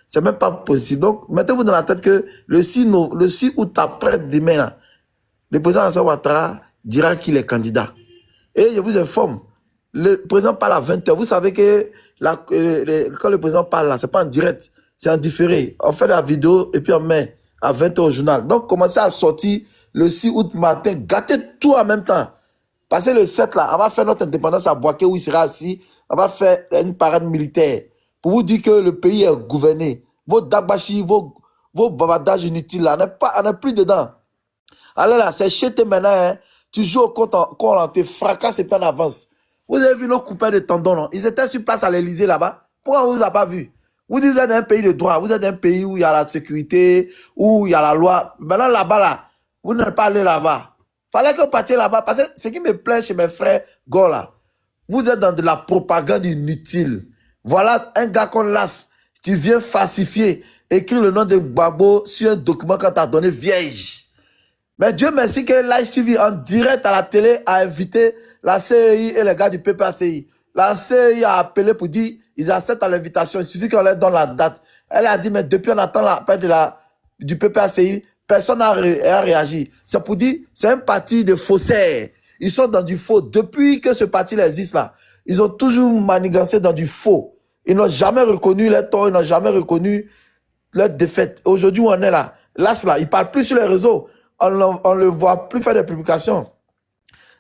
C'est même pas possible. Donc, mettez-vous dans la tête que le 6 août après-demain, là, le président Alassane Ouattara dira qu'il est candidat. Et je vous informe, le président parle à 20h. Vous savez que quand le président parle là, c'est pas en direct, c'est en différé. On fait la vidéo et puis on met à 20h au journal. Donc, commencez à sortir le 6 août matin, gâtez tout en même temps. Parce que le 7 là, on va faire notre indépendance à Boaké où il sera assis. On va faire une parade militaire pour vous dire que le pays est gouverné. Vos dabashi, vos bavadages inutiles là, on n'est plus dedans. Allez là, c'est chez tes maintenant, hein. Tu joues au compte on te fracasse et puis en avance. Vous avez vu nos coupeurs de tendons, non? Ils étaient sur place à l'Élysée là-bas. Pourquoi on ne vous a pas vu? Vous dites que vous êtes un pays de droit, vous êtes un pays où il y a la sécurité, où il y a la loi. Maintenant là-bas là, vous n'êtes pas allé là-bas. Fallait que vous partiez là-bas. Parce que ce qui me plaît chez mes frères Gola, vous êtes dans de la propagande inutile. Voilà un gars qu'on lasse. Tu viens falsifier, écrire le nom de Gbagbo sur un document qu'on t'a donné vierge. Mais Dieu merci que Live TV en direct à la télé a invité la CEI et les gars du PPACI. La CEI a appelé pour dire ils acceptent à l'invitation. Il suffit qu'on leur donne la date. Elle a dit mais depuis on attend l'appel du PPACI. Personne n'a réagi. C'est pour dire, c'est un parti de faussaires. Ils sont dans du faux. Depuis que ce parti existe là, ils ont toujours manigancé dans du faux. Ils n'ont jamais reconnu leur tort, ils n'ont jamais reconnu leur défaite. Aujourd'hui, où on est là, là, il ne parle plus sur les réseaux. On ne le voit plus faire des publications.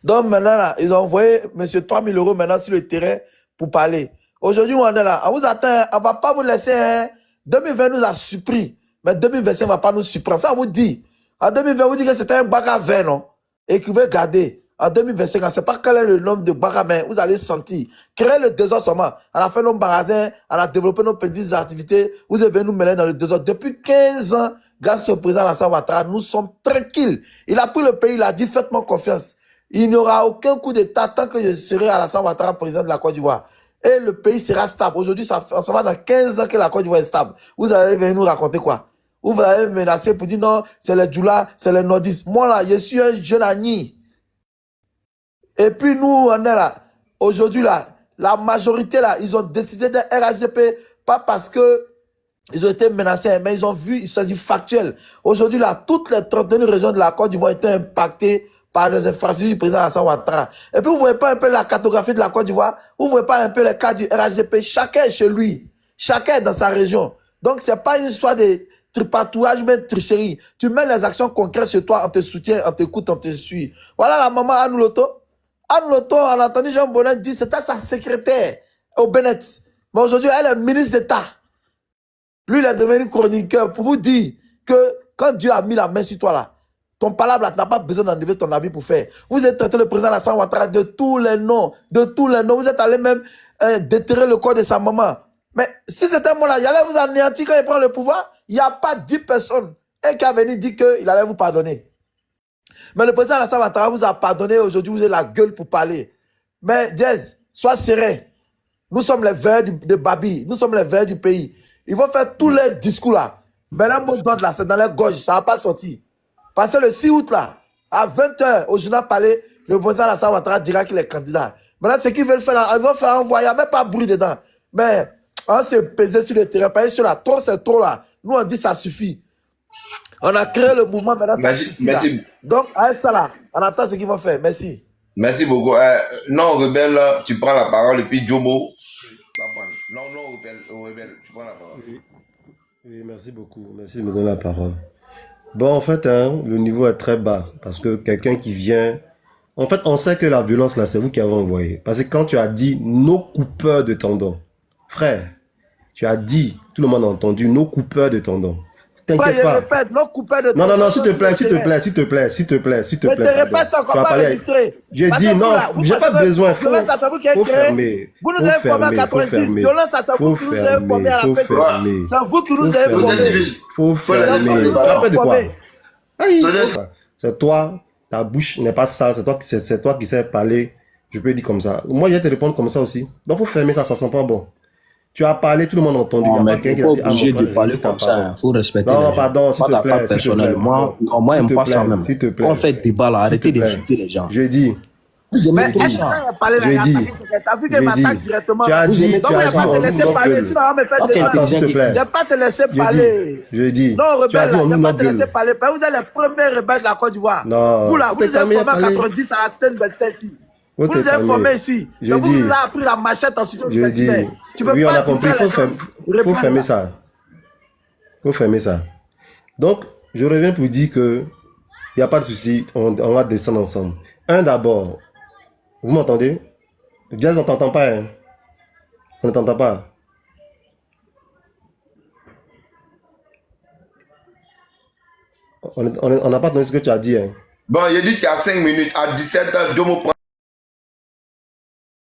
Donc maintenant, là, ils ont envoyé M. 3 000 € maintenant sur le terrain pour parler. Aujourd'hui, où on est là, on vous attend, on ne va pas vous laisser. Hein. 2020 nous a surpris. Mais 2025 ne va pas nous surprendre. Ça vous dit. En 2020, vous dites que c'était un baga vert, non? Et que vous pouvez garder. En 2025, on ne sait pas quel est le nombre de bagas, mais vous allez sentir. Créer le désordre seulement. On a fait nos magasins, on a développé nos petites activités. Vous êtes venu nous mêler dans le désordre. Depuis 15 ans, grâce au président Alassane Ouattara, nous sommes tranquilles. Il a pris le pays, il a dit faites-moi confiance. Il n'y aura aucun coup d'état tant que je serai Alassane Ouattara président de la Côte d'Ivoire. Et le pays sera stable. Aujourd'hui, ça va dans 15 ans que la Côte d'Ivoire est stable. Vous allez venir nous raconter quoi? Vous allez menacer pour dire non, c'est les Djoula, c'est les nordistes. Moi là, je suis un jeune ami. Et puis nous, on est là. Aujourd'hui là, la majorité là, ils ont décidé de RHDP, pas parce que ils ont été menacés, mais ils ont vu, il s'agit factuel. Aujourd'hui là, toutes les 31 régions de la Côte d'Ivoire étaient impactées par les infrastructures du président Alassane Ouattara. Et puis vous voyez pas un peu la cartographie de la Côte d'Ivoire, vous voyez pas un peu les cas du RHDP, chacun est chez lui, chacun est dans sa région. Donc c'est pas une histoire de tripatouage, mais de tricherie. Tu mets les actions concrètes chez toi, on te soutient, on t'écoute, on te suit. Voilà la maman Anne Loto. Anne Loto, on a entendu Jean Bonnet dire c'était sa secrétaire au Bennett. Mais aujourd'hui, elle est ministre d'État. Lui, il est devenu chroniqueur pour vous dire que quand Dieu a mis la main sur toi là, ton palabre là, tu n'as pas besoin d'enlever ton habit pour faire. Vous êtes traité le président Alassane Ouattara de tous les noms, de tous les noms. Vous êtes allé même déterrer le corps de sa maman. Mais si c'était moi là, il allait vous anéantir quand il prend le pouvoir. Il n'y a pas 10 personnes qui a venu dire qu'il allait vous pardonner. Mais le président Alassane Ouattara vous a pardonné. Aujourd'hui, vous avez la gueule pour parler. Mais Diaz, sois serein. Nous sommes les verts de Babi. Nous sommes les verts du pays. Ils vont faire tous les discours là. Mais là, mon doigt là, c'est dans les gorges. Ça ne va pas sortir. Parce que le 6 août là, à 20h, au journal Palais, Le président Alassane Ouattara dira qu'il est candidat. Maintenant, ce qu'ils veulent faire, là, ils vont faire un voyage, même pas bruit dedans. Mais on s'est pesé sur le terrain, parce que sur la trop, c'est trop là. Nous, on dit ça suffit. On a créé le mouvement, maintenant ça suffit là. Donc, avec ça là, on attend ce qu'ils vont faire. Merci. Merci beaucoup. Non, rebelle, tu prends la parole et puis Jomo. Non, rebelle, tu prends la parole. Oui, merci beaucoup. Merci de me donner la parole. Bon, en fait, hein, le niveau est très bas parce que quelqu'un qui vient... En fait, on sait que la violence, là, c'est vous qui avez envoyé. Parce que quand tu as dit nos coupeurs de tendons, frère, tu as dit, tout le monde a entendu, nos coupeurs de tendons. T'inquiète pas. Répète, nos coupeurs de non, s'il te plaît. Ne te répète ça, encore pas enregistré. J'ai dit non, j'ai pas besoin. Violence, ça vous qui est créé. Vous nous avez formés en 90. Violence, ça vous qui nous avez formés à la fête. C'est vous qui nous avez formés. Faut fermer. C'est toi, ta bouche n'est pas sale, c'est toi qui sais parler. Je peux dire comme ça. Moi, je vais te répondre comme ça aussi. Donc, faut fermer ça sent pas bon. Tu as parlé, tout le monde a entendu. Non, mais tu n'es pas obligé de parler comme ça. Il faut respecter les gens. Pardon, s'il te plaît. Personnellement, moi, j'aime pas ça même. Quand on fait débat là, arrêtez d'insulter les gens. Je dis. Vous aimez tout ça. J'ai dit. Tu as vu qu'elle m'attaque directement. Tu as dit. Donc, je ne vais pas te laisser parler. Sinon, on va me faire des s'il te plaît. Je ne vais pas te laisser parler. Je dis. Non, rebelle, je ne vais pas te laisser parler. Vous êtes les premiers rebelles de la Côte d'Ivoire. Non. Vous là, vous nous avez formés en 90 à la cité universitaire ici. Vous nous avez formés ici. C'est vous qui nous avez appris la machette en studio universitaire. Tu peux pas compris. Faut fermer ça. Faut fermer ça. Donc, je reviens pour dire que il n'y a pas de souci, on va descendre ensemble. D'abord, vous m'entendez? Jazz, on t'entend pas, hein? On ne t'entend pas. On n'a pas entendu ce que tu as dit, hein? Bon, il a dit qu'il y a 5 minutes. À 17h, Jomo prend